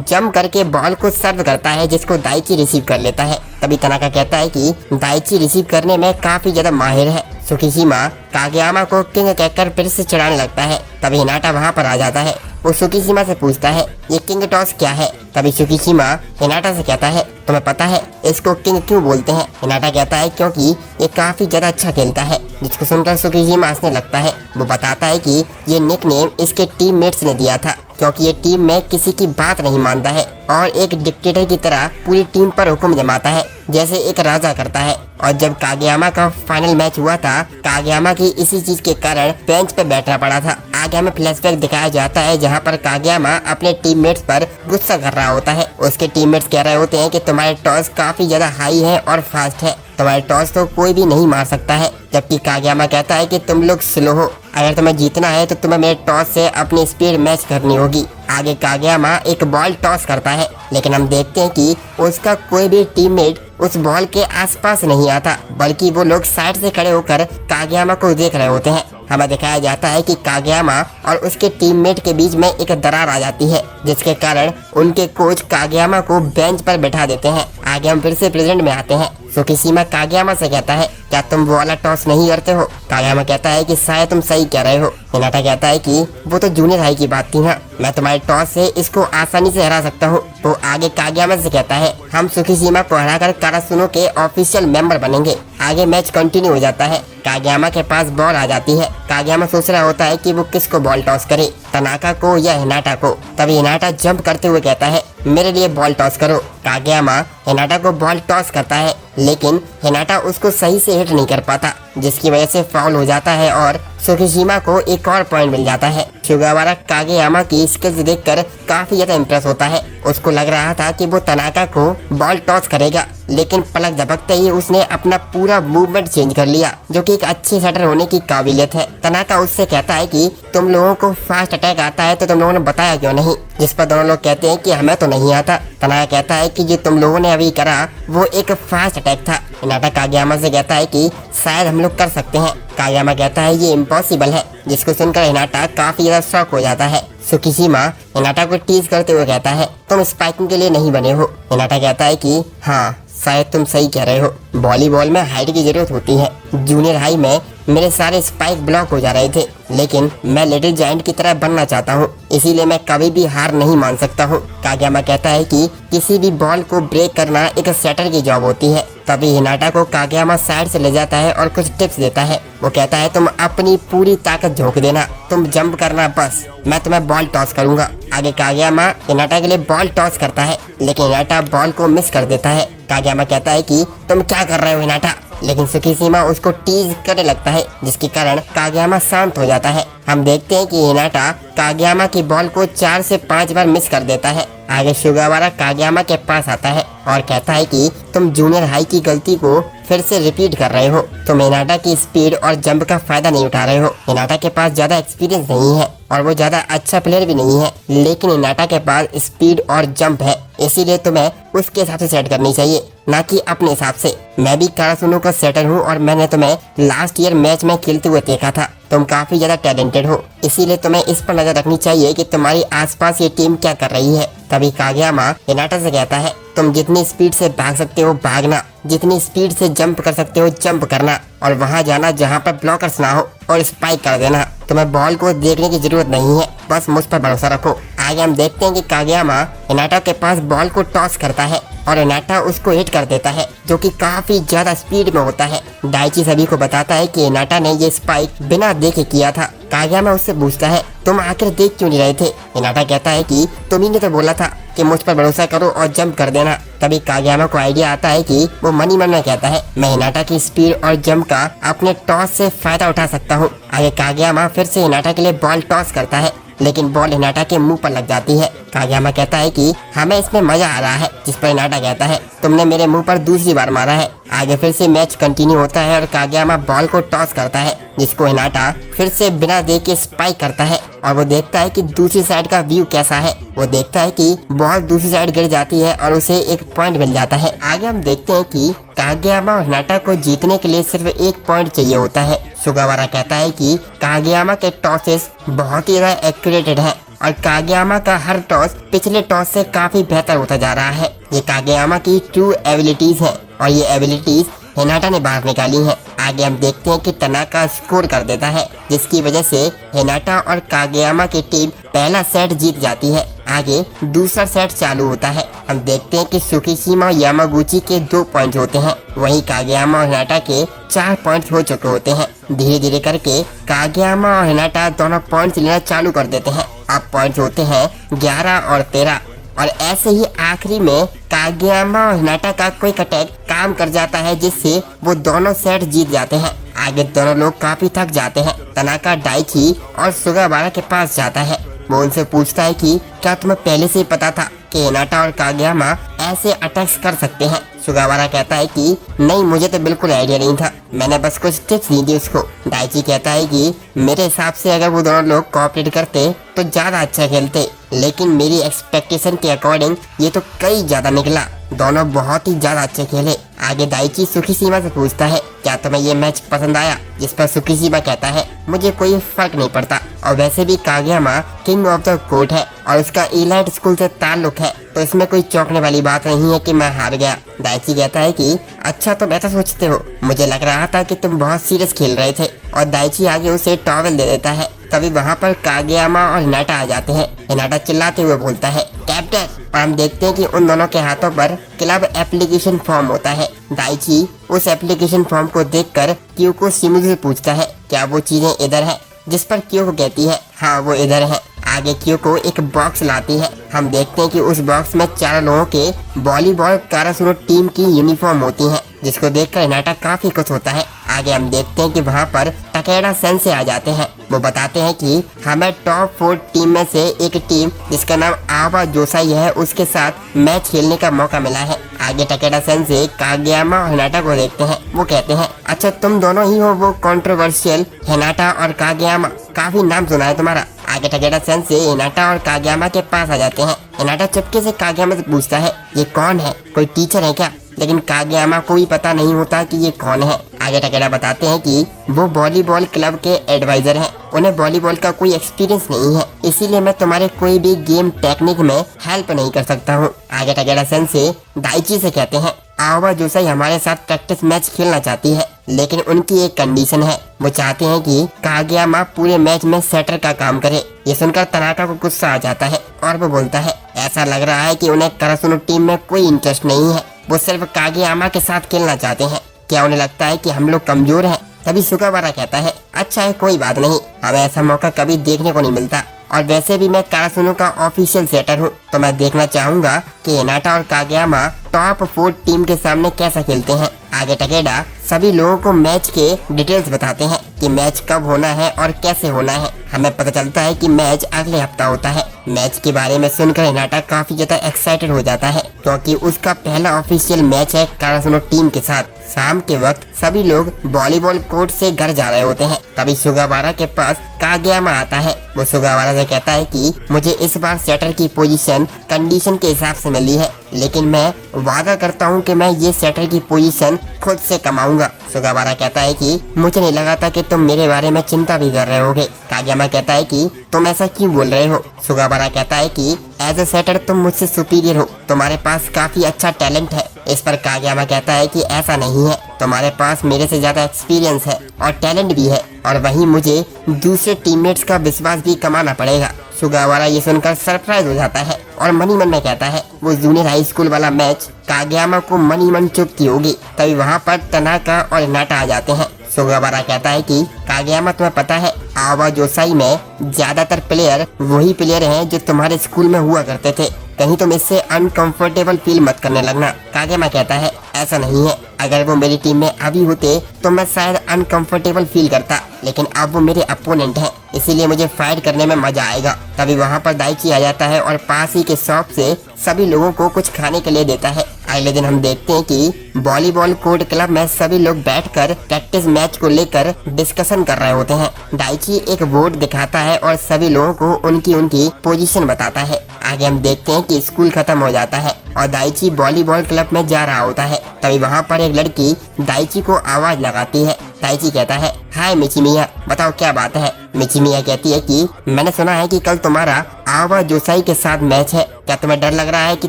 Speaker 1: जंप करके बॉल को सर्व करता है, जिसको दाइची रिसीव कर लेता है। तभी तनाका कहता है कि दाइची रिसीव करने में काफी ज्यादा माहिर है। सुकीशिमा कागेयामा को किंग कहकर फिर से चढ़ाने लगता है। तभी हिनाटा वहाँ पर आ जाता है। वो सुकीशिमा से पूछता है ये किंग टॉस क्या है। तभी सुकीशिमा हिनाटा से कहता है तुम्हें पता है इसको किंग क्यों बोलते हैं। हिनाटा कहता है क्योंकि ये काफी ज्यादा अच्छा खेलता है, जिसको सुनकर सुकीशिमा हंसने लगता है। वो बताता है कि ये निकनेम इसके टीममेट्स ने दिया था, क्योंकि ये टीम में किसी की बात नहीं मानता है और एक डिक्टेटर की तरह पूरी टीम पर हुक्म जमाता है, जैसे एक राजा करता है। और जब कागेयामा का फाइनल मैच हुआ था, कागेयामा की इसी चीज के कारण बेंच पे बैठना पड़ा था। आगे हमें फ्लैशबैक दिखाया जाता है जहाँ पर कागेयामा अपने टीममेट्स पर गुस्सा कर रहा होता है। उसके टीममेट्स कह रहे होते हैं कि तुम्हारे टॉस काफी ज्यादा हाई है और फास्ट है, तुम्हारे टॉस तो कोई भी नहीं मार सकता है। जबकि कागेयामा कहता है कि तुम लोग स्लो हो, अगर तुम्हें जीतना है तो तुम्हें मेरे टॉस से अपनी स्पीड मैच करनी होगी। आगे कागेयामा एक बॉल टॉस करता है, लेकिन हम देखते हैं कि उसका कोई भी टीममेट उस बॉल के आसपास नहीं आता, बल्कि वो लोग साइड से खड़े होकर कागेयामा को देख रहे होते हैं। हमें दिखाया जाता है कि कागेयामा और उसके टीममेट के बीच में एक दरार आ जाती है, जिसके कारण उनके कोच कागेयामा को बेंच पर बैठा देते हैं। आगे हम फिर से प्रेजेंट में आते हैं। सुकीशिमा कागेयामा से कहता है क्या तुम वो वाला टॉस नहीं करते हो। कागेयामा कहता है कि शायद तुम सही कह रहे हो। हिनाटा कहता है कि वो तो जूनियर हाई की बात थी ना, मैं तुम्हारे टॉस से इसको आसानी से हरा सकता हूँ। तो आगे कागेयामा से कहता है हम सुकीशिमा को हराकर कारासुनो के ऑफिशियल मेंबर बनेंगे। आगे मैच कंटिन्यू हो जाता है। कागेयामा के पास बॉल आ जाती है। कागेयामा सोच रहा होता है कि वो किसको बॉल टॉस करे, तनाका को या हिनाटा को। तभी हिनाटा जंप करते हुए कहता है मेरे लिए बॉल टॉस करो। कागेयामा हिनाटा को बॉल टॉस करता है, लेकिन हिनाटा उसको सही से हिट नहीं कर पाता, जिसकी वजह से फाउल हो जाता है और सुकीशिमा को एक और पॉइंट मिल जाता है। सुगावारा कागेयामा की स्किल्स देखकर काफी ज्यादा इम्प्रेस होता है। उसको लग रहा था कि वो तनाका को बॉल टॉस करेगा, लेकिन पलक झपकते ही उसने अपना पूरा मूवमेंट चेंज कर लिया, जो कि एक अच्छे शटर होने की काबिलियत है। तनाका उससे कहता है कि तुम लोगों को फास्ट अटैक आता है तो तुम लोगों ने बताया क्यों नहीं, जिस पर दोनों लोग कहते हैं कि हमें तो नहीं आता। तनाका कहता है कि जो तुम लोगों ने अभी करा वो एक फास्ट अटैक था। हिनाटा कागेयामा से कहता है कि शायद हम लोग कर सकते हैं। कागेयामा कहता है ये इम्पॉसिबल है, जिसको सुनकर हिनाटा काफी ज्यादा शॉक हो जाता है। सुकीशिमा हिनाटा को टीज करते हुए कहता है तुम स्पाइकिंग के लिए नहीं बने हो। हिनाटा कहता है कि हाँ शायद तुम सही कह रहे हो, वॉलीबॉल में हाइट की जरूरत होती है। जूनियर हाई में मेरे सारे स्पाइक ब्लॉक हो जा रहे थे, लेकिन मैं लिटिल जायंट की तरह बनना चाहता हूँ, इसीलिए मैं कभी भी हार नहीं मान सकता हूँ। कागेयामा कहता है कि किसी भी बॉल को ब्रेक करना एक सेटर की जॉब होती है। तभी हिनाटा को कागेयामा साइड से ले जाता है और कुछ टिप्स देता है। वो कहता है तुम अपनी पूरी ताकत झोंक देना, तुम जंप करना बस, मैं तुम्हें बॉल टॉस करूंगा। आगे कागेयामा हिनाटा के लिए बॉल टॉस करता है, लेकिन हिनाटा बॉल को मिस कर देता है। कागेयामा कहता है कि तुम क्या कर रहे हो हिनाटा, लेकिन सुकीशिमा उसको टीज करने लगता है, जिसके कारण कागयामा शांत हो जाता है। हम देखते हैं कि हिनाटा कागयामा की बॉल को 4 से 5 बार मिस कर देता है। आगे सुगावारा कागयामा के पास आता है और कहता है कि तुम जूनियर हाई की गलती को फिर से रिपीट कर रहे हो। तुम हिनाटा की स्पीड और जंप का फायदा नहीं उठा रहे हो। हिनाटा के पास ज्यादा एक्सपीरियंस नहीं है और वो ज्यादा अच्छा प्लेयर भी नहीं है, लेकिन हिनाटा के पास स्पीड और जंप है, इसीलिए तुम्हें उसके हिसाब से सेट करनी चाहिए, ना कि अपने हिसाब से। मैं भी कारासुनो का सेटर हूँ और मैंने तुम्हें लास्ट ईयर मैच में खेलते हुए देखा था। तुम काफी ज्यादा टैलेंटेड हो, इसीलिए तुम्हें इस पर नजर रखनी चाहिए कि तुम्हारी आसपास ये टीम क्या कर रही है। तभी कागयामा हिनाटा से कहता है, तुम जितनी स्पीड से भाग सकते हो भागना, जितनी स्पीड से जंप कर सकते हो जंप करना, और वहाँ जाना जहाँ पर ब्लॉकर्स ना हो और स्पाइक कर देना। तुम्हें बॉल को देखने की जरूरत नहीं है, बस मुझ पर भरोसा रखो। आगे हम देखते हैं कि कागयामा हिनाटा के पास बॉल को टॉस करता है और हिनाटा उसको हिट कर देता है, जो कि काफी ज्यादा स्पीड में होता है। दाइची सभी को बताता है कि हिनाटा ने ये स्पाइक बिना देखे किया था। कागयामा उससे पूछता है, तुम आखिर देख क्यों नहीं रहे थे? हिनाटा कहता है कि तुम्ही ने तो बोला था कि मुझ पर भरोसा करो और जंप कर देना। तभी कागयामा को आइडिया आता है कि वो मनी मन में कहता है, मैं हिनाटा की स्पीड और जंप का अपने टॉस से फायदा उठा सकता हूँ। आगे कागयामा फिर से हिनाटा के लिए बॉल टॉस करता है, लेकिन बॉल हिनाटा के मुंह पर लग जाती है। कागयामा कहता है कि हमें इसमें मजा आ रहा है, जिस पर हिनाटा कहता है, तुमने मेरे मुंह पर दूसरी बार मारा है। आगे फिर से मैच कंटिन्यू होता है और कागयामा बॉल को टॉस करता है, जिसको हिनाटा फिर से बिना देखे स्पाइक करता है और वो देखता है कि दूसरी साइड का व्यू कैसा है। वो देखता है कि बॉल दूसरी साइड गिर जाती है और उसे एक पॉइंट मिल जाता है। आगे हम देखते हैं कि कागयामा और हिनाटा को जीतने के लिए सिर्फ 1 पॉइंट चाहिए होता है। सुगावारा कहता है कि कागयामा के टॉसेस बहुत ही ज्यादा एक्यूरेटेड है और कागयामा का हर टॉस पिछले टॉस से काफी बेहतर होता जा रहा है। ये कागयामा की ट्रू एबिलिटीज है और ये एबिलिटीज हिनाटा ने बाहर निकाली है। आगे हम देखते हैं कि तनाका स्कोर कर देता है, जिसकी वजह से हिनाटा और कागयामा की टीम पहला सेट जीत जाती है। आगे दूसरा सेट चालू होता है। हम देखते हैं कि सुकीशिमा और यामागुची के 2 पॉइंट होते हैं, वहीं कागयामा और हिनाटा के 4 पॉइंट हो चुके होते हैं। धीरे धीरे करके कागयामा और हिनाटा दोनों पॉइंट लेना चालू कर देते हैं। अब पॉइंट होते हैं 11 और 13 और ऐसे ही आखिरी में कागयामा और हिनाटा का क्विक अटैक काम कर जाता है, जिससे वो दोनों सेट जीत जाते हैं। आगे दोनों लोग काफी थक जाते हैं। तनाका दाइची और सुगावारा के पास जाता है। वो उनसे पूछता है कि क्या तुम्हें पहले से ही पता था कि हिनाटा और कागयामा ऐसे अटैक्स कर सकते हैं? सुगावारा कहता है कि नहीं, मुझे तो बिल्कुल आइडिया नहीं था, मैंने बस कुछ टिप्स दी थी उसको। दाइची कहता है कि मेरे हिसाब से अगर वो दोनों लोग कोऑपरेट करते तो ज्यादा अच्छा खेलते, लेकिन मेरी एक्सपेक्टेशन के अकॉर्डिंग ये तो कई ज्यादा निकला। दोनों बहुत ही ज्यादा अच्छे खेले। आगे दाइची सुकीशिमा से पूछता है, क्या तुम्हें ये मैच पसंद आया? जिस पर सुकीशिमा कहता है, मुझे कोई फर्क नहीं पड़ता, और वैसे भी कागयामा किंग ऑफ द कोर्ट है और उसका इलाइट स्कूल से ताल्लुक है, तो इसमें कोई चौंकने वाली बात नहीं है कि मैं हार गया। दाइची कहता है कि अच्छा, तुम ऐसा सोचते हो, मुझे लग रहा था कि तुम बहुत सीरियस खेल रहे थे। और दाइची आगे उसे टॉवेल दे देता है। तभी वहाँ पर कागयामा और हिनाटा आ जाते हैं। हिनाटा चिल्लाते हुए बोलता है, कैप्टन। और हम देखते हैं कि उन दोनों के हाथों पर क्लब एप्लीकेशन फॉर्म होता है। दाइची उस एप्लीकेशन फॉर्म को देखकर क्योको शिमिज़ु से पूछता है, क्या वो चीजें इधर है? जिस पर क्योको कहती है, हाँ वो इधर है। आगे क्योको एक बॉक्स लाती है। हम देखते हैं कि उस बॉक्स में 4 लोगों के वॉलीबॉल कारासुनो टीम की यूनिफॉर्म होती है, जिसको देखकर हिनाटा काफी खुश होता है। आगे हम देखते हैं कि वहाँ पर टकेडा सेंसे आ जाते हैं। वो बताते हैं कि हमें टॉप 4 टीम में से एक टीम जिसका नाम आवा जोसाई है, उसके साथ मैच खेलने का मौका मिला है। आगे टकेडा सेंसे कागयामा और हिनाटा को देखते हैं। वो कहते हैं, अच्छा तुम दोनों ही हो वो कंट्रोवर्शियल हिनाटा और कागयामा, काफी नाम सुना है तुम्हारा। आगे टकेडा सेंसे हिनाटा और कागयामा के पास आ जाते हैं। हिनाटा चुपके से कागयामा से पूछता है, ये कौन है, कोई टीचर है क्या? लेकिन कागयामा को भी पता नहीं होता कि ये कौन है। आगे टकेडा बताते हैं कि वो वॉलीबॉल क्लब के एडवाइजर हैं, उन्हें वॉलीबॉल का कोई एक्सपीरियंस नहीं है, इसीलिए मैं तुम्हारे कोई भी गेम टेक्निक में हेल्प नहीं कर सकता हूँ। आगे टकेडा सेंसे दाइची से कहते हैं, आवा जोसाई हमारे साथ प्रैक्टिस मैच खेलना चाहती है, लेकिन उनकी एक कंडीशन है, वो चाहते हैं कि कागयामा पूरे मैच में सेटर का काम करे। ये सुनकर तनाका को गुस्सा आ जाता है और वो बोलता है, ऐसा लग रहा है कि उन्हें कारासुनो टीम में कोई इंटरेस्ट नहीं है, वो सिर्फ कागयामा के साथ खेलना चाहते हैं। क्या उन्हें लगता है कि हम लोग कमजोर हैं? तभी सुगावारा कहता है, अच्छा है, कोई बात नहीं, हमें ऐसा मौका कभी देखने को नहीं मिलता, और वैसे भी मैं कारासुनो का ऑफिशियल सेटर हूँ, तो मैं देखना चाहूंगा कि हिनाटा और कागयामा टॉप 4 टीम के सामने कैसा खेलते हैं। आगे टकेडा सभी लोगों को मैच के डिटेल्स बताते हैं कि मैच कब होना है और कैसे होना है। हमें पता चलता है कि मैच अगले हफ्ता होता है। मैच के बारे में सुनकर हिनाटा काफी ज्यादा एक्साइटेड हो जाता है क्योंकि उसका पहला ऑफिशियल मैच है कारासुनो टीम के साथ। शाम के वक्त सभी लोग वॉलीबॉल कोर्ट से घर जा रहे होते हैं। तभी सुगावारा के पास कागयामा आता है। वो सुगावारा से कहता है कि मुझे इस बार सेटर की पोजीशन कंडीशन के हिसाब से मिली है, लेकिन मैं वादा करता हूँ कि मैं ये सेटर की पोजीशन खुद से कमाऊंगा। सुगावारा कहता है कि मुझे नहीं लगा था कि तुम मेरे बारे में चिंता भी कर रहे होगे। कागयामा कहता है कि तुम ऐसा क्यों बोल रहे हो। सुगावारा कहता है कि एज ए सेटर तुम मुझसे सुपीरियर हो, तुम्हारे पास काफी अच्छा टैलेंट है। इस पर कागयामा कहता है कि ऐसा नहीं है, तुम्हारे पास मेरे से ज्यादा एक्सपीरियंस है और टैलेंट भी है, और वहीं मुझे दूसरे टीममेट्स का विश्वास भी कमाना पड़ेगा। सुगावारा ये सुनकर सरप्राइज हो जाता है और मनी मन में कहता है वो जूनियर हाई स्कूल वाला मैच कागयामा को मनी मन चुपती होगी। तभी वहाँ पर तनाका और हिनाटा आ जाते हैं। सुगावारा कहता है कि कागयामा तुम्हें पता है आवा जोसाई में ज्यादातर प्लेयर वही प्लेयर हैं जो तुम्हारे स्कूल में हुआ करते थे, कहीं तुम इससे अनकंफर्टेबल फील मत करने लगना। कागयामा कहता है ऐसा नहीं है, अगर वो मेरी टीम में अभी होते तो मैं शायद अनकंफर्टेबल फील करता, लेकिन अब वो मेरे अपोनेंट हैं, इसीलिए मुझे फाइट करने में मजा आएगा। तभी वहाँ पर दाइची आ जाता है और पास ही के शॉप से सभी लोगों को कुछ खाने के लिए देता है। अगले दिन हम देखते हैं कि वॉलीबॉल कोर्ट क्लब में सभी लोग बैठकर प्रैक्टिस मैच को लेकर डिस्कशन कर रहे होते हैं। दाइची एक बोर्ड दिखाता है और सभी लोगों को उनकी पोजीशन बताता है। आगे हम देखते हैं कि स्कूल खत्म हो जाता है और दाइची वॉलीबॉल क्लब में जा रहा होता है। तभी वहाँ पर एक लड़की दाइची को आवाज लगाती है। दाइची कहता है हाय मिचिमिया, बताओ क्या बात है। मिचिमिया कहती है कि मैंने सुना है कि कल तुम्हारा आवा जोसाई के साथ मैच है, क्या तुम्हें डर लग रहा है कि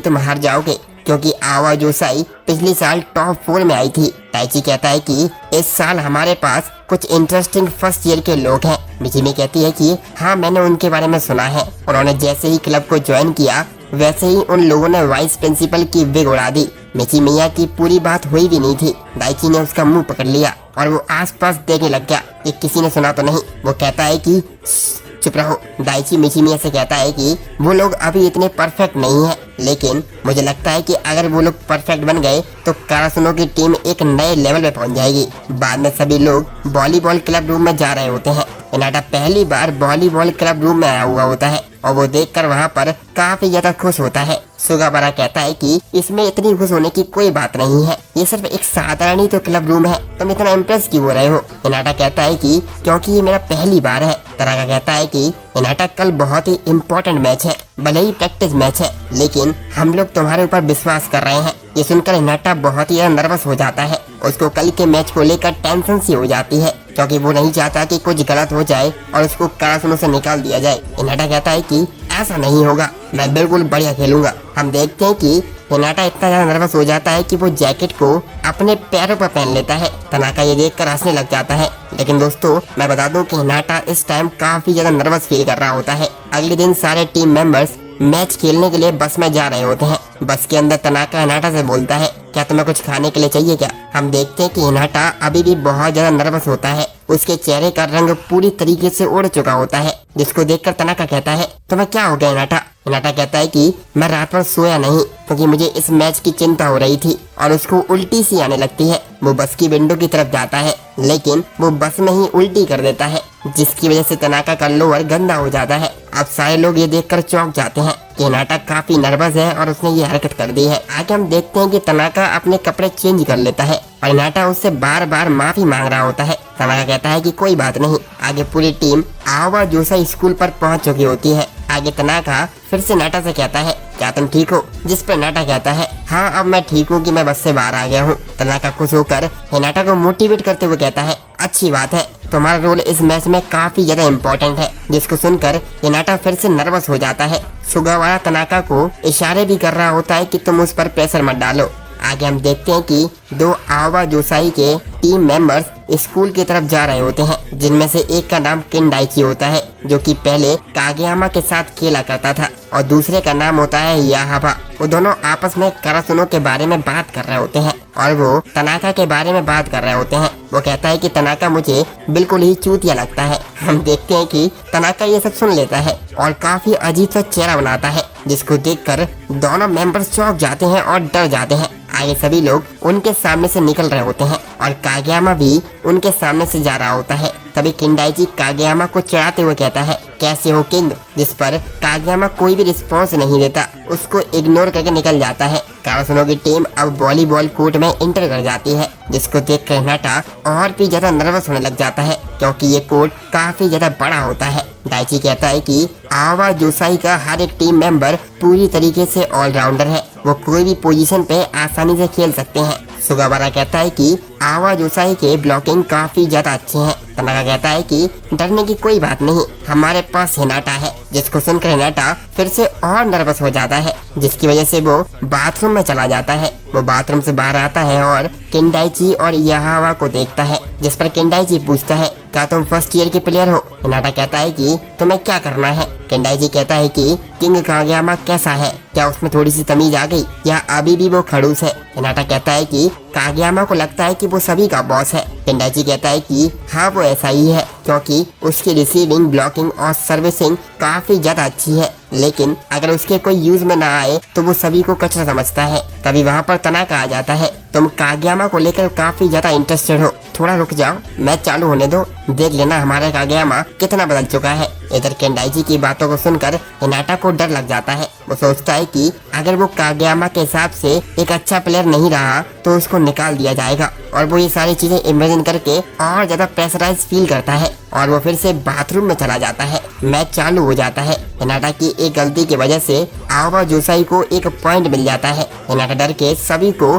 Speaker 1: तुम हार जाओगे, क्योंकि आवा जोसाई पिछले साल टॉप 4 में आई थी। दाइची कहता है कि इस साल हमारे पास कुछ इंटरेस्टिंग फर्स्ट ईयर के लोग हैं। मिचिमी कहती है कि हाँ मैंने उनके बारे में सुना है, उन्होंने जैसे ही क्लब को ज्वाइन किया वैसे ही उन लोगों ने वाइस प्रिंसिपल की विग उड़ा दी। मिचिमिया की पूरी बात हुई भी नहीं थी। दाइची ने उसका मुंह पकड़ लिया और वो आसपास देखने लग गया कि किसी ने सुना तो नहीं। वो कहता है कि चुप रहो। दाइची मिचिमिया से कहता है कि वो लोग अभी इतने परफेक्ट नहीं है, लेकिन मुझे लगता है कि अगर वो लोग परफेक्ट बन गए तो कारासुनो की टीम एक नए लेवल पे पहुंच जाएगी। बाद में सभी लोग वॉलीबॉल क्लब रूम में जा रहे होते हैं। हिनाटा पहली बार वॉलीबॉल क्लब रूम में आया हुआ होता है और वो देखकर वहाँ पर काफी ज्यादा खुश होता है। सुगावारा कहता है कि इसमें इतनी खुश होने की कोई बात नहीं है, ये सिर्फ एक साधारण ही तो क्लब रूम है, तुम इतना इम्प्रेस क्यों हो रहे हो। हिनाटा कहता है कि क्योंकि ये मेरा पहली बार है। तनाका कहता है कि हिनाटा कल बहुत ही इम्पोर्टेंट मैच है, भले ही प्रैक्टिस मैच है, लेकिन हम लोग तुम्हारे ऊपर विश्वास कर रहे हैं। ये सुनकर हिनाटा बहुत ही नर्वस हो जाता है। उसको कल के मैच को लेकर टेंशन सी हो जाती है क्योंकि वो नहीं चाहता कि कुछ गलत हो जाए और उसको कारासुनो से निकाल दिया जाए। हिनाटा कहता है कि ऐसा नहीं होगा, मैं बिल्कुल बढ़िया खेलूंगा। हम देखते हैं कि हिनाटा इतना ज्यादा नर्वस हो जाता है कि वो जैकेट को अपने पैरों पर पहन लेता है। तनाका ये देखकर हंसने लग जाता है। लेकिन दोस्तों मैं बता दूं कि हिनाटा इस टाइम काफी ज्यादा नर्वस फील कर रहा होता है। अगले दिन सारे टीम मेंबर्स मैच खेलने के लिए बस में जा रहे होते हैं। बस के अंदर तनाका हिनाटा से बोलता है क्या तुम्हें कुछ खाने के लिए चाहिए क्या। हम देखते हैं कि हिनाटा अभी भी बहुत ज्यादा नर्वस होता है। उसके चेहरे का रंग पूरी तरीके से उड़ चुका होता है, जिसको देखकर तनाका कहता है तुम्हें क्या हो गया हिनाटा। हिनाटा कहता है कि मैं रात भर सोया नहीं क्योंकि मुझे इस मैच की चिंता हो रही थी और उसको उल्टी सी आने लगती है। वो बस की विंडो की तरफ जाता है लेकिन वो बस में ही उल्टी कर देता है, जिसकी वजह से तनाका का लोअर गंदा हो जाता है। अब सारे लोग ये देखकर चौंक जाते हैं कि हिनाटा काफी नर्वस है और उसने ये हरकत कर दी है। आगे हम देखते हैं कि तनाका अपने कपड़े चेंज कर लेता है और हिनाटा उससे बार बार माफी मांग रहा होता है। तनाका कहता है कि कोई बात नहीं। आगे पूरी टीम आवा जोसाई स्कूल पर पहुंच चुकी होती है। आगे तनाका फिर से नाटा से कहता है क्या तुम ठीक हो, जिस पर नाटा कहता है हाँ अब मैं ठीक हूँ कि मैं बस से बाहर आ गया हूँ। तनाका खुश होकर हिनाटा को मोटिवेट करते हुए कहता है अच्छी बात है, तुम्हारा रोल इस मैच में काफी ज्यादा इम्पोर्टेंट है। जिसको सुनकर हिनाटा फिर से नर्वस हो जाता है। सुगावारा तनाका को इशारे भी कर रहा होता है कि तुम उस पर प्रेशर मत डालो। आगे हम देखते हैं कि दो आवा जोसाई के टीम मेंबर्स स्कूल की तरफ जा रहे होते हैं, जिनमें से एक का नाम किन डाइची होता है जो कि पहले कागयामा के साथ खेला करता था और दूसरे का नाम होता है याहाबा। वो दोनों आपस में कारासुनो के बारे में बात कर रहे होते हैं और वो तनाका के बारे में बात कर रहे होते हैं। वो कहता है कि तनाका मुझे बिल्कुल ही चूतिया लगता है। हम देखते हैं कि तनाका ये सब सुन लेता है और काफी अजीब सा चेहरा बनाता है, जिसको देखकर दोनों मेंबर्स चौंक जाते हैं और डर जाते हैं। आगे सभी लोग उनके सामने से निकल रहे होते हैं और कागयामा भी उनके सामने से जा रहा होता है। तभी किंडाइची कागयामा को चिढ़ाते हुए कहता है, कैसे हो किंग, जिस पर कागयामा कोई भी रिस्पॉन्स नहीं देता, उसको इग्नोर करके निकल जाता है। कारासुनो की टीम अब वॉलीबॉल कोर्ट में एंटर कर जाती है, जिसको देख कर हिनाटा और भी ज्यादा नर्वस होने लग जाता है क्योंकि ये कोर्ट काफी ज्यादा बड़ा होता है। डाइची कहता है कि आवा जोसाई का हर एक टीम मेंबर पूरी तरीके से ऑलराउंडर है, वो कोई भी पोजीशन पे आसानी से खेल सकते हैं। सुगावारा कहता है कि आवा जोसाई के ब्लॉकिंग काफी ज्यादा अच्छे हैं। तनाका कहता है कि डरने की कोई बात नहीं, हमारे पास हिनाटा है, जिसको सुनकर हिनाटा फिर से और नर्वस हो जाता है, जिसकी वजह से वो बाथरूम में चला जाता है। वो बाथरूम से बाहर आता है और किंडाइची और याहावा को देखता है, जिस पर किंडाइची पूछता है, क्या तुम फर्स्ट ईयर के प्लेयर हो? हिनाटा कहता है कि तुम्हें क्या करना है? किंडाइची कहता है कि किंग कागयामा कैसा है, क्या उसमें थोड़ी सी तमीज आ गई या अभी भी वो खड़ूस है? हिनाटा कहता है कि कागयामा को लगता है कि वो सभी का बॉस है। किंडाइची कहता है कि हाँ वो ऐसा ही है, क्योंकि उसकी रिसीविंग, ब्लॉकिंग और सर्विसिंग काफी ज्यादा अच्छी है, लेकिन अगर उसके कोई यूज में ना आए तो वो सभी को कचरा समझता है। तभी वहाँ पर तनाका आ जाता है, तुम कागयामा को लेकर काफी ज्यादा इंटरेस्टेड हो, थोड़ा रुक जाओ, मैच चालू होने दो, देख लेना हमारा कागयामा कितना बदल चुका है। इधर किंडाइची की बातों को सुनकर हिनाटा को डर लग जाता है। वो सोचता है कि अगर वो कागयामा के हिसाब से एक अच्छा प्लेयर नहीं रहा तो उसको निकाल दिया जाएगा, और वो ये सारी चीजें इमेजिन करके और ज्यादा प्रेशराइज फील करता है और वो फिर से बाथरूम में चला जाता है। मैच चालू हो जाता है। हिनाटा की एक गलती की वजह से आवा जोसाई को एक पॉइंट मिल जाता है। हिनाटा डर के सभी को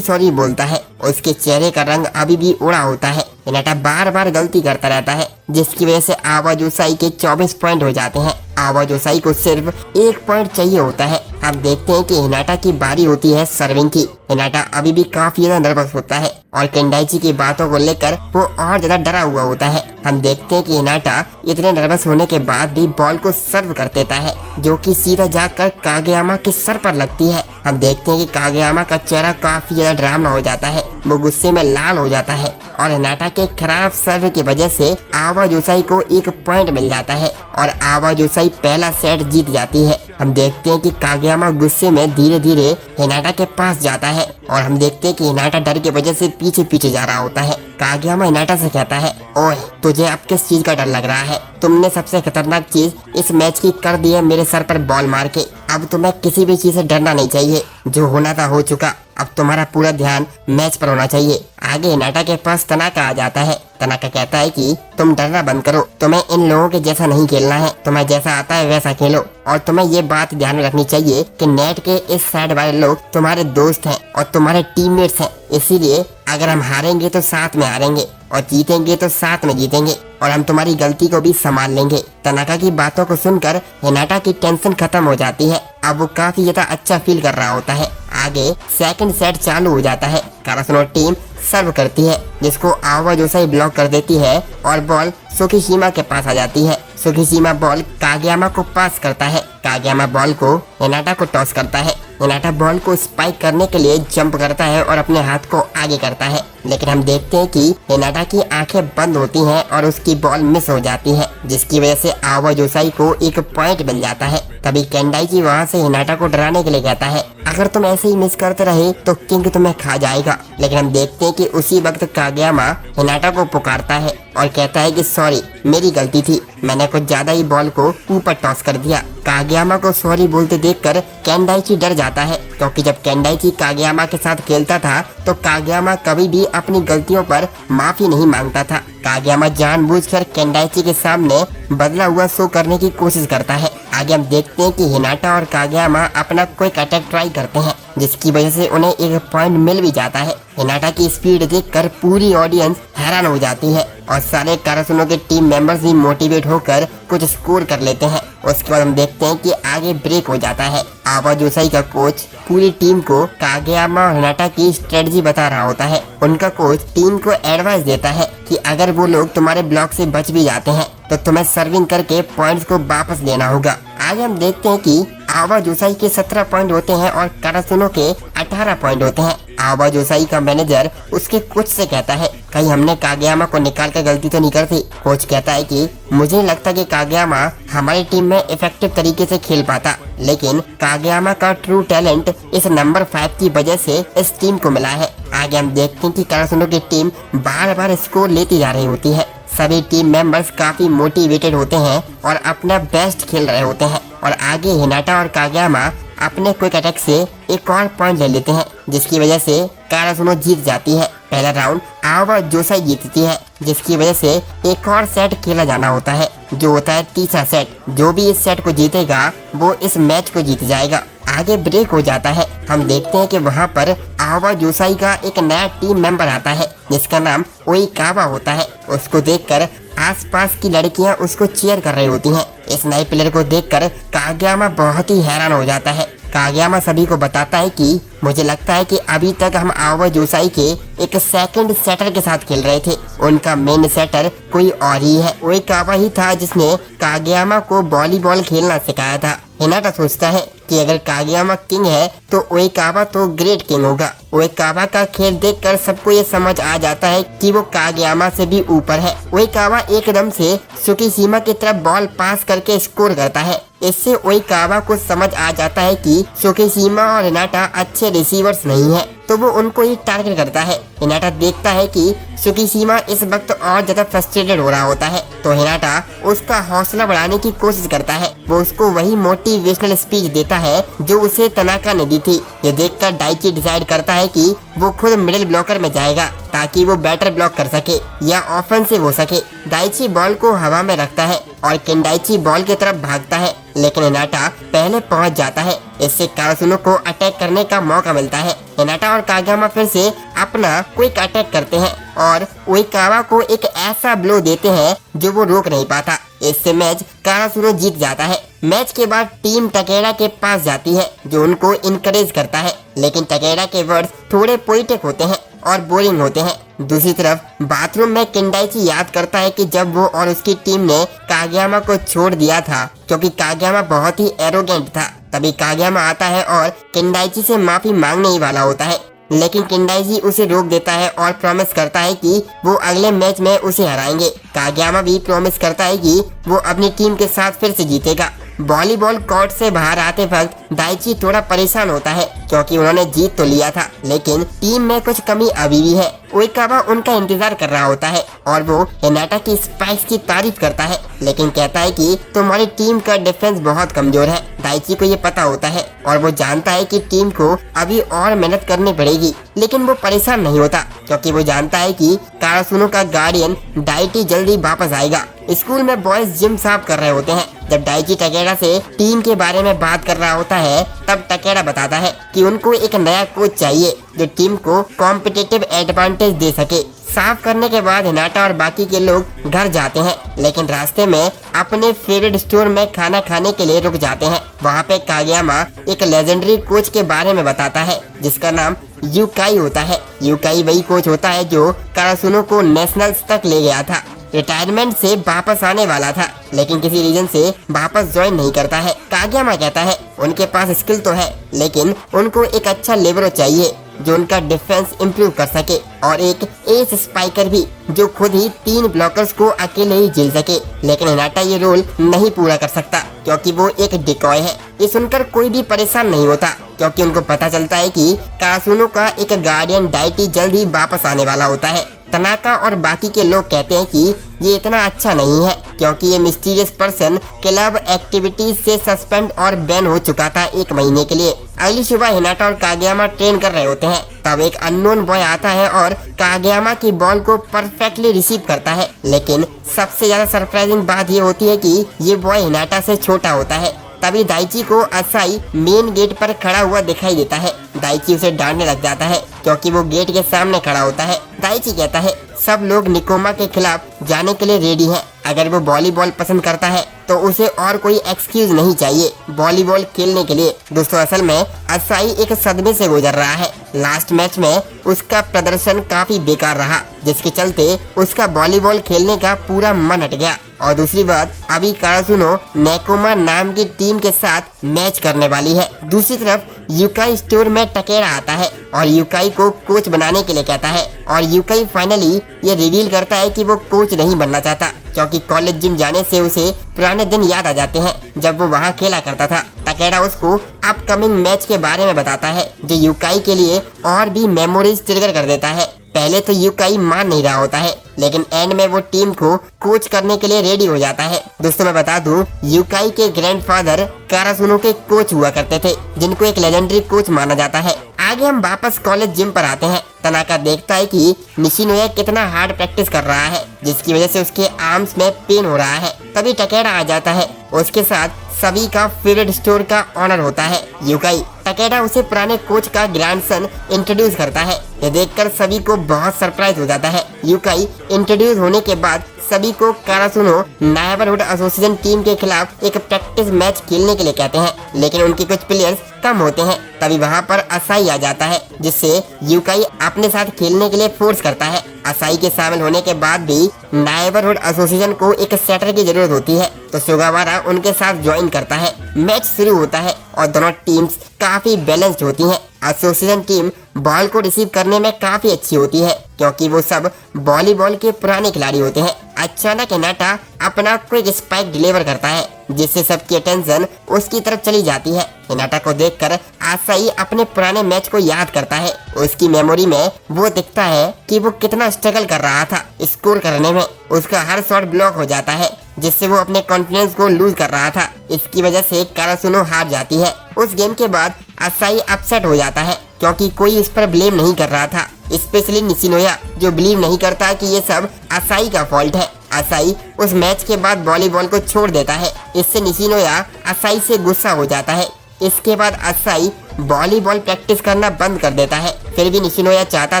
Speaker 1: सॉरी बोलता है। उसके चेहरे का रंग अभी भी उड़ा होता है। हिनाटा बार बार गलती करता रहता है, जिसकी वजह से आवा जोसाई के 24 पॉइंट हो जाते हैं। आवा जोसाई को सिर्फ 1 पॉइंट चाहिए होता है। अब देखते हैं कि हिनाटा की बारी होती है सर्विंग की। हिनाटा अभी भी काफी ज्यादा नर्वस होता है और किंडाइची की बातों को लेकर वो और ज्यादा डरा हुआ होता है। हम देखते हैं कि हिनाटा इतने नर्वस होने के बाद भी बॉल को सर्व कर देता है, जो कि सीधा जाकर कागयामा के सर पर लगती है। हम देखते हैं कि कागयामा का चेहरा काफी ज्यादा डरावना हो जाता है, वो गुस्से में लाल हो जाता है और हिनाटा के खराब सर्व की वजह से आवा जोसाई को 1 पॉइंट मिल जाता है और आवा जोसाई पहला सेट जीत जाती है। हम देखते हैं कि कागयामा गुस्से में धीरे धीरे हिनाटा के पास जाता है और हम देखते हैं कि हिनाटा डर की वजह से पीछे जा रहा होता है। कागयामा हिनाटा से कहता है, ओए तुझे अब किस चीज का डर लग रहा है? तुमने सबसे खतरनाक चीज इस मैच की कर दी है मेरे सर पर बॉल मार के। अब तुम्हें किसी भी चीज से डरना नहीं चाहिए, जो होना था हो चुका, अब तुम्हारा पूरा ध्यान मैच पर होना चाहिए। आगे हिनाटा के पास तनाका आ जाता है। तनाका कहता है कि तुम डरना बंद करो, तुम्हें इन लोगों के जैसा नहीं खेलना है, तुम्हें जैसा आता है वैसा खेलो, और तुम्हें ये बात ध्यान में रखनी चाहिए कि नेट के इस साइड वाले लोग तुम्हारे दोस्त हैं और तुम्हारे टीममेट्स हैं, इसीलिए अगर हम हारेंगे तो साथ में हारेंगे और जीतेंगे तो साथ में जीतेंगे और हम तुम्हारी गलती को भी संभाल लेंगे। तनाका की बातों को सुनकर हिनाटा की टेंशन खत्म हो जाती है। अब वो काफी ज्यादा अच्छा फील कर रहा होता है। आगे सेकंड सेट चालू हो जाता है। कारासुनो टीम सर्व करती है, जिसको आवा जोसाई ब्लॉक कर देती है और बॉल सुकीशिमा के पास आ जाती है। सुकीशिमा बॉल कागयामा को पास करता है। कागयामा बॉल को हिनाटा को टॉस करता है। हिनाटा बॉल को स्पाइक करने के लिए जंप करता है और अपने हाथ को आगे करता है, लेकिन हम देखते हैं कि हिनाटा की आंखें बंद होती हैं और उसकी बॉल मिस हो जाती है, जिसकी वजह से आवा जोसाई को 1 पॉइंट मिल जाता है। तभी किंडाइची वहाँ से हिनाटा को डराने के लिए कहता है, अगर तुम ऐसे ही मिस करते रहे तो किंग तुम्हें खा जाएगा। लेकिन हम देखते हैं कि उसी वक्त कागयामा हिनाटा को पुकारता है और कहता है कि सॉरी, मेरी गलती थी, मैंने कुछ ज्यादा ही बॉल को ऊपर टॉस कर दिया। कागयामा को सॉरी बोलते देखकर किंडाइची डर जाता है, क्योंकि जब किंडाइची कागयामा के साथ खेलता था तो कागयामा कभी भी अपनी गलतियों पर माफी नहीं मांगता था। कागयामा जानबूझकर किंडाइची के सामने बदला हुआ शो करने की कोशिश करता है। आगे हम देखते हैं कि हिनाटा और कागयामा अपना क्विक अटैक ट्राई करते हैं, जिसकी वजह से उन्हें 1 पॉइंट मिल भी जाता है। हिनाटा की स्पीड देखकर पूरी ऑडियंस हैरान हो जाती है और सारे कारासुनो के टीम मेंबर्स भी मोटिवेट होकर कुछ स्कोर कर लेते हैं। उसके बाद हम देखते हैं कि आगे ब्रेक हो जाता है। आवा जोसाई का कोच पूरी टीम को कागयामा और हिनाटा की स्ट्रेटजी बता रहा होता है। उनका कोच टीम को एडवाइस देता है कि अगर वो लोग तुम्हारे ब्लॉक से बच भी जाते हैं तो तुम्हें सर्विंग करके पॉइंट्स को वापस लेना होगा। आगे हम देखते हैं कि आवा जोसाई के 17 पॉइंट होते हैं और कारासुनो के 18 पॉइंट होते हैं। आवा जोसाई का मैनेजर उसके कोच से कहता है, कहीं हमने कागयामा को निकाल कर गलती तो नहीं करती। कोच कहता है कि मुझे नहीं लगता कि कागयामा हमारी टीम में इफेक्टिव तरीके से खेल पाता, लेकिन कागयामा का ट्रू टैलेंट इस नंबर 5 की वजह से इस टीम को मिला है। आगे हम देखते हैं कि कारासूनो की टीम बार बार स्कोर लेती जा रही होती है। सभी टीम मेंबर्स काफी मोटिवेटेड होते हैं और अपना बेस्ट खेल रहे होते हैं और आगे हिनाटा और कागयामा अपने क्विक अटैक से एक और पॉइंट ले लेते हैं, जिसकी वजह से कारासूनो जीत जाती है। पहला राउंड आवा जोसाई जीतती है, जिसकी वजह से एक और सेट खेला जाना होता है, जो होता है तीसरा सेट। जो भी इस सेट को जीतेगा वो इस मैच को जीत जाएगा। आगे ब्रेक हो जाता है। हम देखते हैं कि वहाँ पर आवा जोसाई का एक नया टीम मेंबर आता है, जिसका नाम ओइकावा होता है। उसको देखकर आसपास की लड़कियां उसको चीयर कर रही होती हैं। इस नए प्लेयर को देखकर कागयामा बहुत ही हैरान हो जाता है। कागयामा सभी को बताता है कि मुझे लगता है कि अभी तक हम आवा जोसाई के एक सेकंड सेटर के साथ खेल रहे थे। उनका मेन सेटर कोई और ही है। ओइकावा ही था जिसने कागयामा को वॉलीबॉल खेलना सिखाया था। हिनाटा सोचता है कि अगर कागयामा किंग है तो ओइकावा तो ग्रेट किंग होगा। ओइकावा का खेल देखकर सबको ये समझ आ जाता है कि वो कागयामा से भी ऊपर है। ओइकावा एकदम से सुकीसीमा की तरफ बॉल पास करके स्कोर करता है। इससे ओइकावा को समझ आ जाता है कि सुकीसीमा और हिनाटा अच्छे रिसीवर्स नहीं है, तो वो उनको ही टारगेट करता है। हिनाटा देखता है कि सुकीसीमा इस वक्त और ज्यादा फ्रस्ट्रेटेड हो रहा होता है, तो हिनाटा उसका हौसला बढ़ाने की कोशिश करता है। वो उसको वही मोटिवेशनल स्पीच देता है जो उसे तनाका ने दी थी। ये देखकर डाइची डिसाइड करता है कि वो खुद मिडिल ब्लॉकर में जाएगा ताकि वो बेटर ब्लॉक कर सके या ऑफेंसिव हो सके। डाइची बॉल को हवा में रखता है और केंडाइची बॉल की तरफ भागता है, लेकिन हिनाटा पहले पहुंच जाता है। इससे कारासूनो को अटैक करने का मौका मिलता है। हिनाटा और कागयामा फिर से अपना क्विक अटैक करते हैं और ओइकावा को एक ऐसा ब्लो देते हैं जो वो रोक नहीं पाता। इससे मैच कारासूनो जीत जाता है। मैच के बाद टीम टकेड़ा के पास जाती है, जो उनको इनकरेज करता है, लेकिन टकेड़ा के वर्ड्स थोड़े पोइटिक होते हैं और बोरिंग होते हैं। दूसरी तरफ बाथरूम में केंडाइची याद करता है कि जब वो और उसकी टीम ने कागयामा को छोड़ दिया था क्योंकि कागयामा बहुत ही एरोगेंट था। तभी कागयामा आता है और केंडाइची से माफी मांगने ही वाला होता है, लेकिन केंडाइची उसे रोक देता है और प्रॉमिस करता है कि वो अगले मैच में उसे हराएंगे। कागयामा भी प्रॉमिस करता है कि वो अपनी टीम के साथ फिर से जीतेगा। वॉलीबॉल कोर्ट से बाहर आते वक्त डाइची थोड़ा परेशान होता है क्योंकि उन्होंने जीत तो लिया था, लेकिन टीम में कुछ कमी अभी भी है। ओइकावा उनका इंतजार कर रहा होता है और वो हिनाटा की स्पाइक्स की तारीफ करता है, लेकिन कहता है कि तुम्हारी टीम का डिफेंस बहुत कमजोर है। डाइची को ये पता होता है और वो जानता है कि टीम को अभी और मेहनत करनी पड़ेगी, लेकिन वो परेशान नहीं होता क्योंकि वो जानता है कि कारासूनो का गार्डियन डाइची जल्दी वापस आएगा। स्कूल में बॉयज जिम साफ कर रहे होते हैं। जब डाइची टकेड़ा से टीम के बारे में बात कर रहा होता है, तब टकेड़ा बताता है कि उनको एक नया कोच चाहिए जो टीम को कॉम्पिटिटिव एडवांटेज दे सके। साफ करने के बाद हिनाटा और बाकी के लोग घर जाते हैं, लेकिन रास्ते में अपने फेवरेट स्टोर में खाना खाने के लिए रुक जाते हैं। वहाँ पे कागयामा एक लेजेंडरी कोच के बारे में बताता है जिसका नाम यूकाई होता है। यूकाई वही कोच होता है जो कारासूनो को नेशनल्स तक ले गया था। रिटायरमेंट से वापस आने वाला था, लेकिन किसी रीजन से वापस ज्वाइन नहीं करता है। कागयामा कहता है उनके पास स्किल तो है, लेकिन उनको एक अच्छा लिबरो चाहिए जो उनका डिफेंस इम्प्रूव कर सके और एक एस स्पाइकर भी जो खुद ही 3 ब्लॉकर्स को अकेले ही झेल सके। लेकिन हिनाटा ये रोल नहीं पूरा कर सकता क्योंकि वो एक डिकॉय है। ये सुनकर कोई भी परेशान नहीं होता क्योंकि उनको पता चलता है कि कारासूनो का एक गार्डियन डाइची जल्द ही वापस आने वाला होता है। तनाका और बाकी के लोग कहते हैं कि ये इतना अच्छा नहीं है क्योंकि ये मिस्टीरियस पर्सन क्लब एक्टिविटीज से सस्पेंड और बैन हो चुका था 1 महीने के लिए। अगली सुबह हिनाटा और कागयामा ट्रेन कर रहे होते हैं, तब एक अननोन बॉय आता है और कागयामा की बॉल को परफेक्टली रिसीव करता है। लेकिन सबसे ज्यादा सरप्राइजिंग बात ये होती है कि ये बॉय हिनाटा से छोटा होता है। तभी दाइची को असाई मेन गेट पर खड़ा हुआ दिखाई देता है। दाइची उसे डांटने लग जाता है क्योंकि वो गेट के सामने खड़ा होता है। दाइची कहता है सब लोग निकोमा के खिलाफ जाने के लिए रेडी हैं, अगर वो वॉलीबॉल पसंद करता है तो उसे और कोई एक्सक्यूज नहीं चाहिए वॉलीबॉल खेलने के लिए। दोस्तों असल में असाई एक सदमे से गुजर रहा है। लास्ट मैच में उसका प्रदर्शन काफी बेकार रहा, जिसके चलते उसका वॉलीबॉल खेलने का पूरा मन हट गया। और दूसरी बात, अभी काराजुनो नेकोमा नाम की टीम के साथ मैच करने वाली है। दूसरी तरफ यूकाई स्टोर में टकेरा आता है और यूकाई को कोच बनाने के लिए कहता है और यूकाई फाइनली ये रिवील करता है कि वो कोच नहीं बनना चाहता, क्योंकि कॉलेज जिम जाने से उसे पुराने दिन याद आ जाते हैं जब वो वहाँ खेला करता था। टकेरा उसको अपकमिंग मैच के बारे में बताता है जो यूकाई के लिए और भी मेमोरीज ट्रिगर कर देता है। पहले तो यूकाई मान नहीं रहा होता है, लेकिन एंड में वो टीम को कोच करने के लिए रेडी हो जाता है। दोस्तों मैं बता दूं, यूकाई के ग्रैंडफादर काराजुनो के कोच हुआ करते थे, जिनको एक लेजेंडरी कोच माना जाता है। आगे हम वापस कॉलेज जिम पर आते हैं। तनाका देखता है कि निशिनोया कितना हार्ड प्रैक्टिस कर रहा है, जिसकी वजह से उसके आर्म्स में पेन हो रहा है। तभी टकेरा आ जाता है, उसके साथ सभी का फेवरेट स्टोर का ऑनर होता है यूकाई। टकेरा उसे पुराने कोच का ग्रैंडसन इंट्रोड्यूस करता है। ये देखकर सभी को बहुत सरप्राइज हो जाता है। यूकाई इंट्रोड्यूस होने के बाद सभी को काराजुनो नेबरहुड एसोसिएशन टीम के खिलाफ एक प्रैक्टिस मैच खेलने के लिए कहते हैं, लेकिन उनके कुछ प्लेयर्स कम होते हैं। तभी वहाँ पर असाई आ जाता है, जिससे यूकाई अपने साथ खेलने के लिए फोर्स करता है। असाई के शामिल होने के बाद भी नेबरहुड एसोसिएशन को एक सेटर की जरूरत होती है, तो सुगावारा उनके साथ ज्वाइन करता है। मैच शुरू होता है और दोनों टीम्स काफी बैलेंस्ड होती हैं। एसोसिएशन टीम बॉल को रिसीव करने में काफी अच्छी होती है, क्योंकि वो सब वॉलीबॉल के पुराने खिलाड़ी होते हैं। अचानक हिनाटा अपना क्विक स्पाइक डिलीवर करता है, जिससे सबकी अटेंशन उसकी तरफ चली जाती है। हिनाटा को देखकर असाई अपने पुराने मैच को याद करता है। उसकी मेमोरी में वो दिखता है कि वो कितना स्ट्रगल कर रहा था स्कोर करने में। उसका हर शॉट ब्लॉक हो जाता है, जिससे वो अपने कॉन्फिडेंस को लूज कर रहा था। इसकी वजह से काराजुनो हार जाती है। उस गेम के बाद असाई अपसेट हो जाता है, क्योंकि कोई इस पर ब्लेम नहीं कर रहा था, स्पेशली निशिनोया, जो बिलीव नहीं करता कि ये सब असाई का फॉल्ट है। असाई उस मैच के बाद वॉलीबॉल को छोड़ देता है। इससे निशिनोया असाई से गुस्सा हो जाता है। इसके बाद असाई वॉलीबॉल प्रैक्टिस करना बंद कर देता है। फिर भी निशिनोया चाहता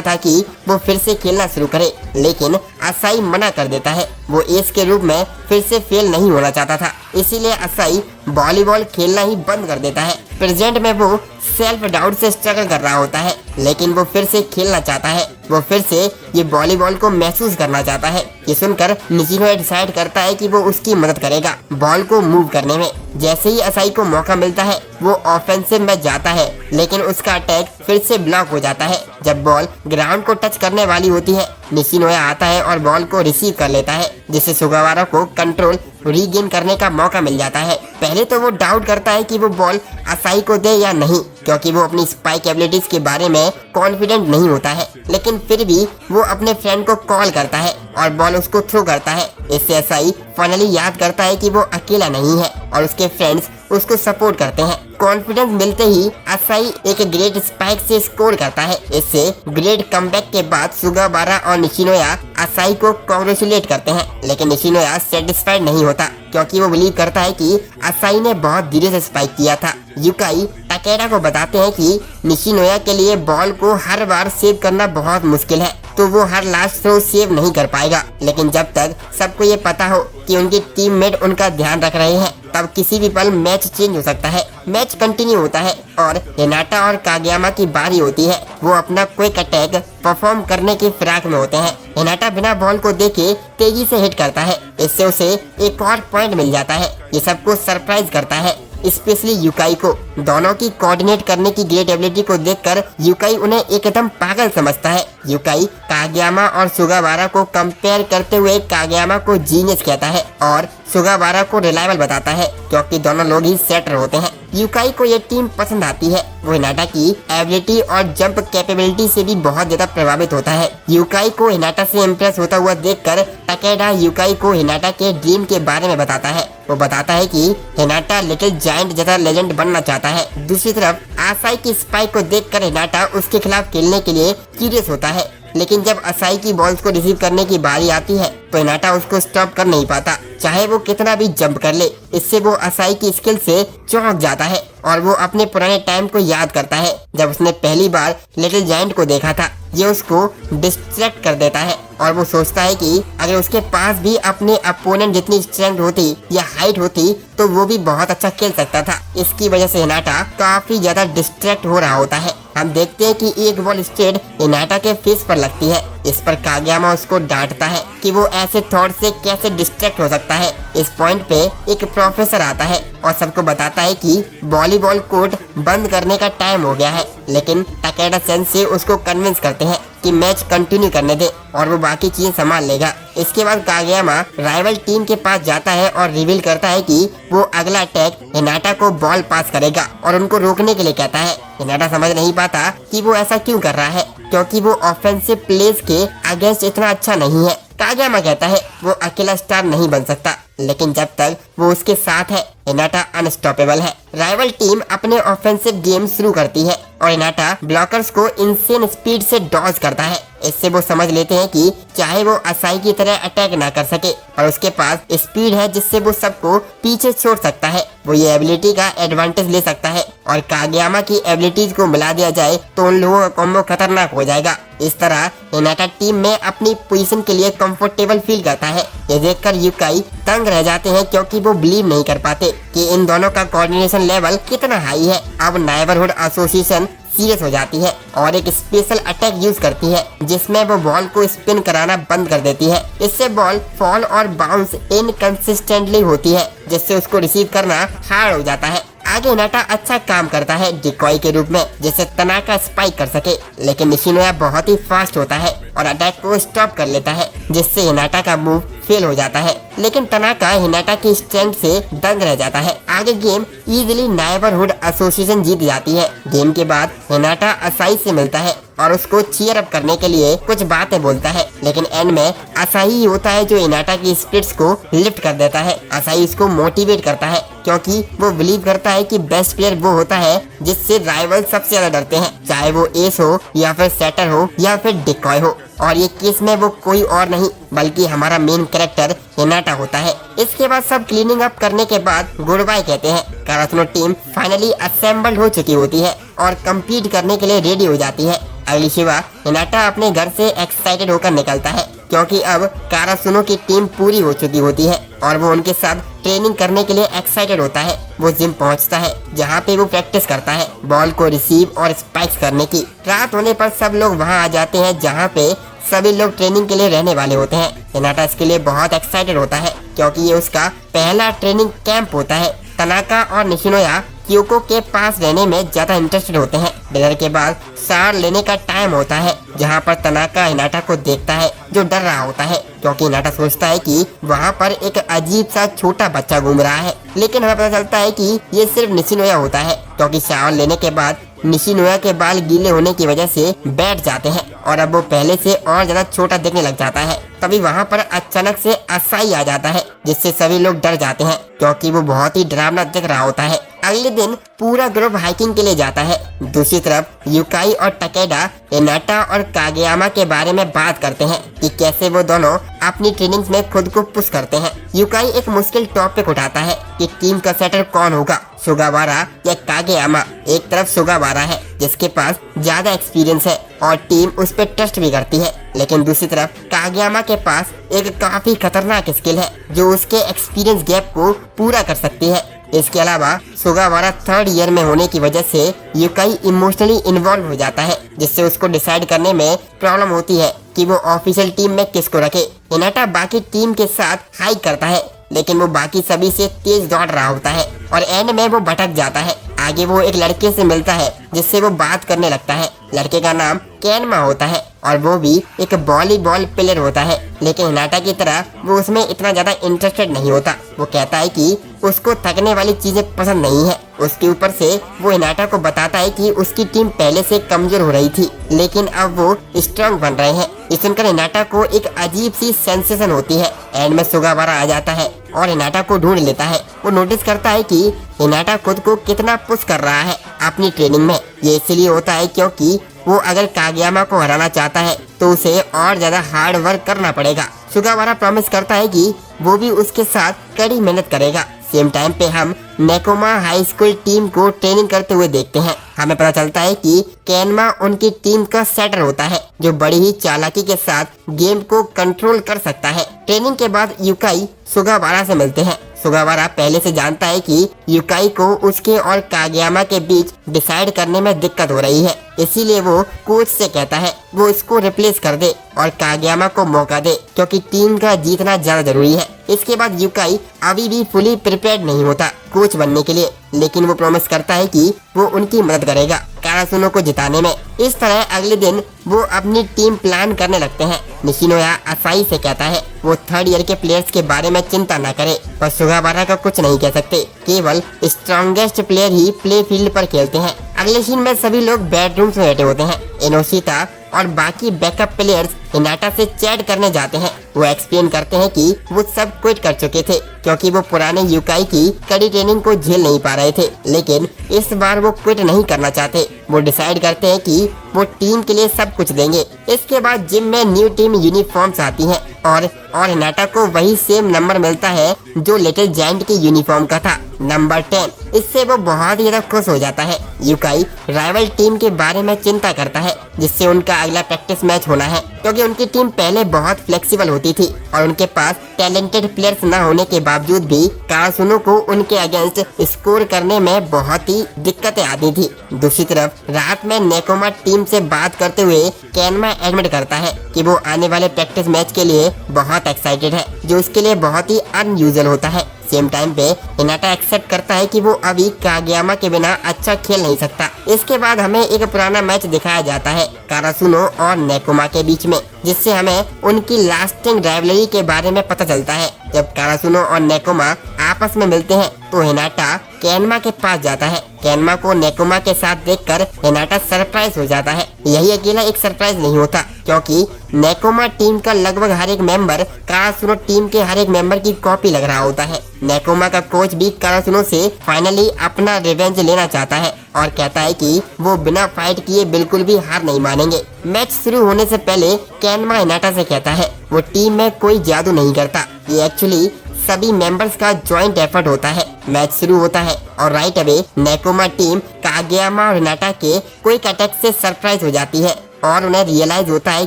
Speaker 1: था कि वो फिर से खेलना शुरू करे, लेकिन असाई मना कर देता है। वो एस के रूप में फिर से फेल नहीं होना चाहता था, इसीलिए असाई वॉलीबॉल खेलना ही बंद कर देता है। प्रेजेंट में वो सेल्फ डाउट से स्ट्रगल कर रहा होता है, लेकिन वो फिर से खेलना चाहता है। वो फिर से ये वॉलीबॉल को महसूस करना चाहता है। ये सुनकर निशिनोया डिसाइड करता है कि वो उसकी मदद करेगा बॉल को मूव करने में। जैसे ही असाई को मौका मिलता है, वो ऑफेंसिव में जाता है, लेकिन उसका अटैक फिर से ब्लॉक हो जाता है। जब बॉल ग्राउंड को टच करने वाली होती है, निशिनोया आता है और बॉल को रिसीव कर लेता है, जिससे सुगावारा को कंट्रोल रीगेन करने का मौका मिल जाता है। पहले तो वो डाउट करता है कि वो बॉल असाई को दे या नहीं, क्योंकि वो अपनी स्पाइक एबिलिटीज के बारे में कॉन्फिडेंट नहीं होता है। लेकिन फिर भी वो अपने फ्रेंड को कॉल करता है और बॉल उसको थ्रो करता है। इससे असाई फाइनली याद करता है कि वो अकेला नहीं है और उसके फ्रेंड्स उसको सपोर्ट करते हैं। कॉन्फिडेंस मिलते ही असाई एक ग्रेट स्पाइक से स्कोर करता है। इससे ग्रेट कमबैक के बाद सुगावारा और निशिनोया असाई को कांग्रेचुलेट करते हैं, लेकिन निशिनोया सेटिस्फाइड नहीं होता, क्योंकि वो बिलीव करता है कि असाई ने बहुत धीरे से स्पाइक किया था। यूकाई टकेरा को बताते हैं कि निशिनोया के लिए बॉल को हर बार सेव करना बहुत मुश्किल है, तो वो हर लास्ट थ्रो सेव नहीं कर पाएगा। लेकिन जब तक सबको ये पता हो कि उनके टीममेट उनका ध्यान रख रहे हैं, तब किसी भी पल मैच चेंज हो सकता है। मैच कंटिन्यू होता है और हिनाटा और कागयामा की बारी होती है। वो अपना क्विक अटैक परफॉर्म करने की फिराक में होते हैं। हिनाटा बिना बॉल को देखे तेजी से हिट करता है, इससे उसे एक और पॉइंट मिल जाता है। ये सबको सरप्राइज करता है, स्पेशली यूकाई को। दोनों की कोऑर्डिनेट करने की ग्रेट एबिलिटी को देखकर यूकाई उन्हें एकदम पागल समझता है। यूकाई कागयामा और सुगावारा को कंपेयर करते हुए कागयामा को जीनियस कहता है और सुगावारा को रिलायबल बताता है, क्योंकि दोनों लोग ही सेटर होते हैं। यूकाई को ये टीम पसंद आती है। वो हिनाटा की एबिलिटी और जंप कैपेबिलिटी से भी बहुत ज्यादा प्रभावित होता है। यूकाई को हिनाटा से इम्प्रेस होता हुआ देखकर टकेडा यूकाई को हिनाटा के ड्रीम के बारे में बताता है। वो बताता है कि हिनाटा लिटिल जायंट जैसा लेजेंड बनना चाहता है। दूसरी तरफ असाई की स्पाइक को देखकर हिनाटा उसके खिलाफ खेलने के लिए क्यूरियस होता है, लेकिन जब असाई की बॉल्स को रिसीव करने की बारी आती है, तो हिनाटा उसको स्टॉप कर नहीं पाता, चाहे वो कितना भी जंप कर ले। इससे वो असाई की स्किल से चौंक जाता है और वो अपने पुराने टाइम को याद करता है जब उसने पहली बार लिटिल जायंट को देखा था। ये उसको डिस्ट्रैक्ट कर देता है और वो सोचता है कि अगर उसके पास भी अपने अपोनेंट जितनी स्ट्रेंथ होती या हाइट होती तो वो भी बहुत अच्छा खेल सकता था। इसकी वजह से हिनाटा काफी ज्यादा डिस्ट्रैक्ट हो रहा होता है। हम देखते हैं कि एक बॉल स्ट्रेट हिनाटा के फेस पर लगती है। इस पर कागयामा उसको डांटता है कि वो ऐसे थॉट से कैसे डिस्ट्रैक्ट हो सकता है। इस पॉइंट पे एक प्रोफेसर आता है और सबको बताता है कि वॉलीबॉल कोर्ट बंद करने का टाइम हो गया है, लेकिन टाकेडा सेंसेई उसको कन्विंस करते हैं कि मैच कंटिन्यू करने दे और वो बाकी चीजें संभाल लेगा। इसके बाद कागयामा राइवल टीम के पास जाता है और रिवील करता है कि वो अगला अटैक हिनाटा को बॉल पास करेगा और उनको रोकने के लिए कहता है। हिनाटा समझ नहीं पाता कि वो ऐसा क्यों कर रहा है, क्योंकि वो ऑफेंसिव प्लेस के अगेंस्ट इतना अच्छा नहीं है। कागयामा कहता है वो अकेला स्टार नहीं बन सकता, लेकिन जब तक वो उसके साथ है हिनाटा अनस्टॉपेबल है। राइवल टीम अपने ऑफेंसिव गेम शुरू करती है और हिनाटा ब्लॉकर्स को इनसेन स्पीड से डॉज करता है। इससे वो समझ लेते हैं कि चाहे वो असाई की तरह अटैक ना कर सके, पर उसके पास स्पीड है जिससे वो सबको पीछे छोड़ सकता है। वो ये एबिलिटी का एडवांटेज ले सकता है और कागयामा की एबिलिटीज को मिला दिया जाए तो उन लोगों का कॉम्बो खतरनाक हो जाएगा। इस तरह हिनाटा टीम में अपनी पोजीशन के लिए कंफर्टेबल फील करता है। ये देखकर यूकाई तंग रह जाते हैं क्योंकि वो बिलीव नहीं कर पाते कि इन दोनों का कोऑर्डिनेशन लेवल कितना हाई है। अब नेबरहुड एसोसिएशन सीरियस हो जाती है और एक स्पेशल अटैक यूज करती है जिसमें वो बॉल को स्पिन कराना बंद कर देती है। इससे बॉल फॉल और बाउंस इनकंसिस्टेंटली होती है, जिससे उसको रिसीव करना हार्ड हो जाता है। आगे हिनाटा अच्छा काम करता है डिकॉय के रूप में, जिससे तनाका स्पाइक कर सके, लेकिन निशिनोया बहुत ही फास्ट होता है और अटैक को स्टॉप कर लेता है, जिससे हिनाटा का मूव फेल हो जाता है। लेकिन तनाका हिनाटा की स्ट्रेंथ से दंग रह जाता है। आगे गेम इजीली नेबरहुड एसोसिएशन जीत जाती है। गेम के बाद हिनाटा असाई से मिलता है और उसको चीयर अप करने के लिए कुछ बातें बोलता है, लेकिन एंड में असाई होता है जो हिनाटा की स्पिरिट्स को लिफ्ट कर देता है। असाई इसको मोटिवेट करता है क्योंकि वो बिलीव करता है कि बेस्ट प्लेयर वो होता है जिससे राइवल सबसे ज्यादा डरते हैं, चाहे वो एस हो या फिर सेटर हो या फिर डिकॉय हो। और ये केस में वो कोई और नहीं बल्कि हमारा मेन कैरेक्टर हिनाटा होता है। इसके बाद सब क्लीनिंग अप करने के बाद गुड बाय कहते हैं। कारासुनो टीम फाइनली असेंबल्ड हो चुकी होती है और कम्पीट करने के लिए रेडी हो जाती है। अगली सुबह हिनाटा अपने घर से एक्साइटेड होकर निकलता है क्योंकि अब कारासुनो की टीम पूरी हो चुकी होती है और वो उनके साथ ट्रेनिंग करने के लिए एक्साइटेड होता है। वो जिम पहुंचता है जहां पे वो प्रैक्टिस करता है बॉल को रिसीव और स्पाइक्स करने की। रात होने पर सब लोग वहां आ जाते हैं जहां पे सभी लोग ट्रेनिंग के लिए रहने वाले होते हैं। हिनाटा इसके लिए बहुत एक्साइटेड होता है क्योंकि ये उसका पहला ट्रेनिंग कैंप होता है। तनाका और निशिनोया क्योको के पास रहने में ज्यादा इंटरेस्टेड होते हैं। डिनर के बाद सार लेने का टाइम होता है जहां पर तनाका हिनाटा को देखता है जो डर रहा होता है क्योंकि हिनाटा सोचता है कि वहां पर एक अजीब सा छोटा बच्चा घूम रहा है, लेकिन हमें पता चलता है कि ये सिर्फ निशिनोया होता है क्योंकि शावर लेने के बाद निशिनोया के बाल गीले होने की वजह से बैठ जाते हैं और अब वो पहले से और ज्यादा छोटा दिखने लग जाता है। तभी वहाँ पर अचानक से असाई आ जाता है जिससे सभी लोग डर जाते हैं क्योंकि वो बहुत ही डरावना दिख रहा होता है। अगले दिन पूरा ग्रुप हाइकिंग के लिए जाता है। दूसरी तरफ यूकाई और टकेडा हिनाटा और कागयामा के बारे में बात करते हैं कि कैसे वो दोनों अपनी ट्रेनिंग्स में खुद को पुश करते हैं। यूकाई एक मुश्किल टॉपिक उठाता है कि टीम का सेटर कौन होगा, सुगावारा या कागयामा। एक तरफ सुगावारा है जिसके पास ज्यादा एक्सपीरियंस है और टीम उस पर ट्रस्ट भी करती है, लेकिन दूसरी तरफ कागयामा के पास एक काफी खतरनाक स्किल है जो उसके एक्सपीरियंस गैप को पूरा कर सकती है। इसके अलावा सुगावारा थर्ड ईयर में होने की वजह से यूकाई इमोशनली इन्वॉल्व हो जाता है जिससे उसको डिसाइड करने में प्रॉब्लम होती है कि वो ऑफिशियल टीम में किसको रखे। हिनाटा बाकी टीम के साथ हाइक करता है लेकिन वो बाकी सभी से तेज दौड़ रहा होता है और एंड में वो भटक जाता है। आगे वो एक लड़के से मिलता है जिससे वो बात करने लगता है। लड़के का नाम केनमा होता है और वो भी एक वॉलीबॉल प्लेयर होता है, लेकिन हिनाटा की तरह वो उसमें इतना ज्यादा इंटरेस्टेड नहीं होता। वो कहता है कि उसको थकने वाली चीजें पसंद नहीं है। उसके ऊपर से वो हिनाटा को बताता है कि उसकी टीम पहले से कमजोर हो रही थी लेकिन अब वो स्ट्रांग बन रहे हैं। ये सुनकर हिनाटा को एक अजीब सी सेंसेशन होती है। एंड में सुगावारा आ जाता है और हिनाटा को ढूंढ लेता है। वो नोटिस करता है कि हिनाटा खुद को कितना पुश कर रहा है अपनी ट्रेनिंग में। ये इसलिए होता है क्योंकि वो अगर कागयामा को हराना चाहता है तो उसे और ज्यादा हार्ड वर्क करना पड़ेगा। सुगावारा प्रॉमिस करता है कि वो भी उसके साथ कड़ी मेहनत करेगा। सेम टाइम पे हम नेकोमा हाई स्कूल टीम को ट्रेनिंग करते हुए देखते हैं। हमें पता चलता है कि केनमा उनकी टीम का सेटर होता है जो बड़ी ही चालाकी के साथ गेम को कंट्रोल कर सकता है। ट्रेनिंग के बाद युकाई सुगावारा से मिलते हैं। सुगावारा पहले से जानता है कि युकाई को उसके और कागयामा के बीच डिसाइड करने में दिक्कत हो रही है, इसीलिए वो कोच से कहता है वो इसको रिप्लेस कर दे और कागयामा को मौका दे, क्योंकि टीम का जीतना ज्यादा जरूरी है। इसके बाद युकाई अभी भी फुली प्रिपेयर्ड नहीं होता कोच बनने के लिए, लेकिन वो प्रॉमिस करता है कि वो उनकी मदद करेगा कारासुनो को जिताने में। इस तरह अगले दिन वो अपनी टीम प्लान करने लगते हैं। निशिनोया असाई से कहता है वो थर्ड ईयर के प्लेयर्स के बारे में चिंता न करे, पर सुगावारा का कुछ नहीं कह सकते, केवल स्ट्रॉन्गेस्ट प्लेयर ही प्ले फील्ड पर खेलते हैं। अगले सीन में सभी लोग बेडरूम्स में बैठे होते हैं। इनोशिता और बाकी बैकअप प्लेयर्स हिनाटा से चैट करने जाते हैं। वो एक्सप्लेन करते हैं कि वो सब क्विट कर चुके थे क्योंकि वो पुराने युकाई की कड़ी ट्रेनिंग को झेल नहीं पा रहे थे, लेकिन इस बार वो क्विट नहीं करना चाहते। वो डिसाइड करते हैं कि वो टीम के लिए सब कुछ देंगे। इसके बाद जिम में न्यू टीम यूनिफॉर्म्स आती हैं और हिनाटा को वही सेम नंबर मिलता है जो लिटिल जायंट की यूनिफॉर्म का था, नंबर 10। इससे वो बहुत ही ज्यादा खुश हो जाता है। युकाई राइवल टीम के बारे में चिंता करता है जिससे उनका अगला प्रैक्टिस मैच होना है, क्योंकि उनकी टीम पहले बहुत फ्लेक्सिबल होती थी और उनके पास टैलेंटेड प्लेयर्स न होने के बावजूद भी कारासुनो को उनके अगेंस्ट स्कोर करने में बहुत ही दिक्कतें आती थी। दूसरी तरफ रात में नेकोमा टीम से बात करते हुए केनमा एडमिट करता है कि वो आने वाले प्रैक्टिस मैच के लिए बहुत एक्साइटेड है, जो उसके लिए बहुत ही अनयूजुअल होता है। सेम टाइम पे हिनाटा एक्सेप्ट करता है कि वो अभी कागयामा के बिना अच्छा खेल नहीं सकता। इसके बाद हमें एक पुराना मैच दिखाया जाता है कारासुनो और नेकोमा के बीच में, जिससे हमें उनकी लास्टिंग राइवलरी के बारे में पता चलता है। जब कारासुनो और नेकोमा आपस में मिलते हैं तो हिनाटा केनमा के पास जाता है। केनमा को नेकोमा के साथ देखकर हिनाटा सरप्राइज हो जाता है। यही अकेला एक सरप्राइज नहीं होता, क्योंकि नेकोमा टीम का लगभग हर एक मेंबर कारासुनो टीम के हर एक मेंबर की कॉपी लग रहा होता है। नेकोमा का कोच भी कारासुनो से फाइनली अपना रिवेंज लेना चाहता है और कहता है कि वो बिना फाइट किए बिल्कुल भी हार नहीं मानेंगे। मैच शुरू होने से पहले केनमा हिनाटा से कहता है वो टीम में कोई जादू नहीं करता, ये एक्चुअली सभी मेंबर्स का जॉइंट एफर्ट होता है। मैच शुरू होता है और राइट अवे नेकोमा टीम कागयामा और हिनाटा के क्विक अटैक से सरप्राइज हो जाती है और उन्हें रियलाइज होता है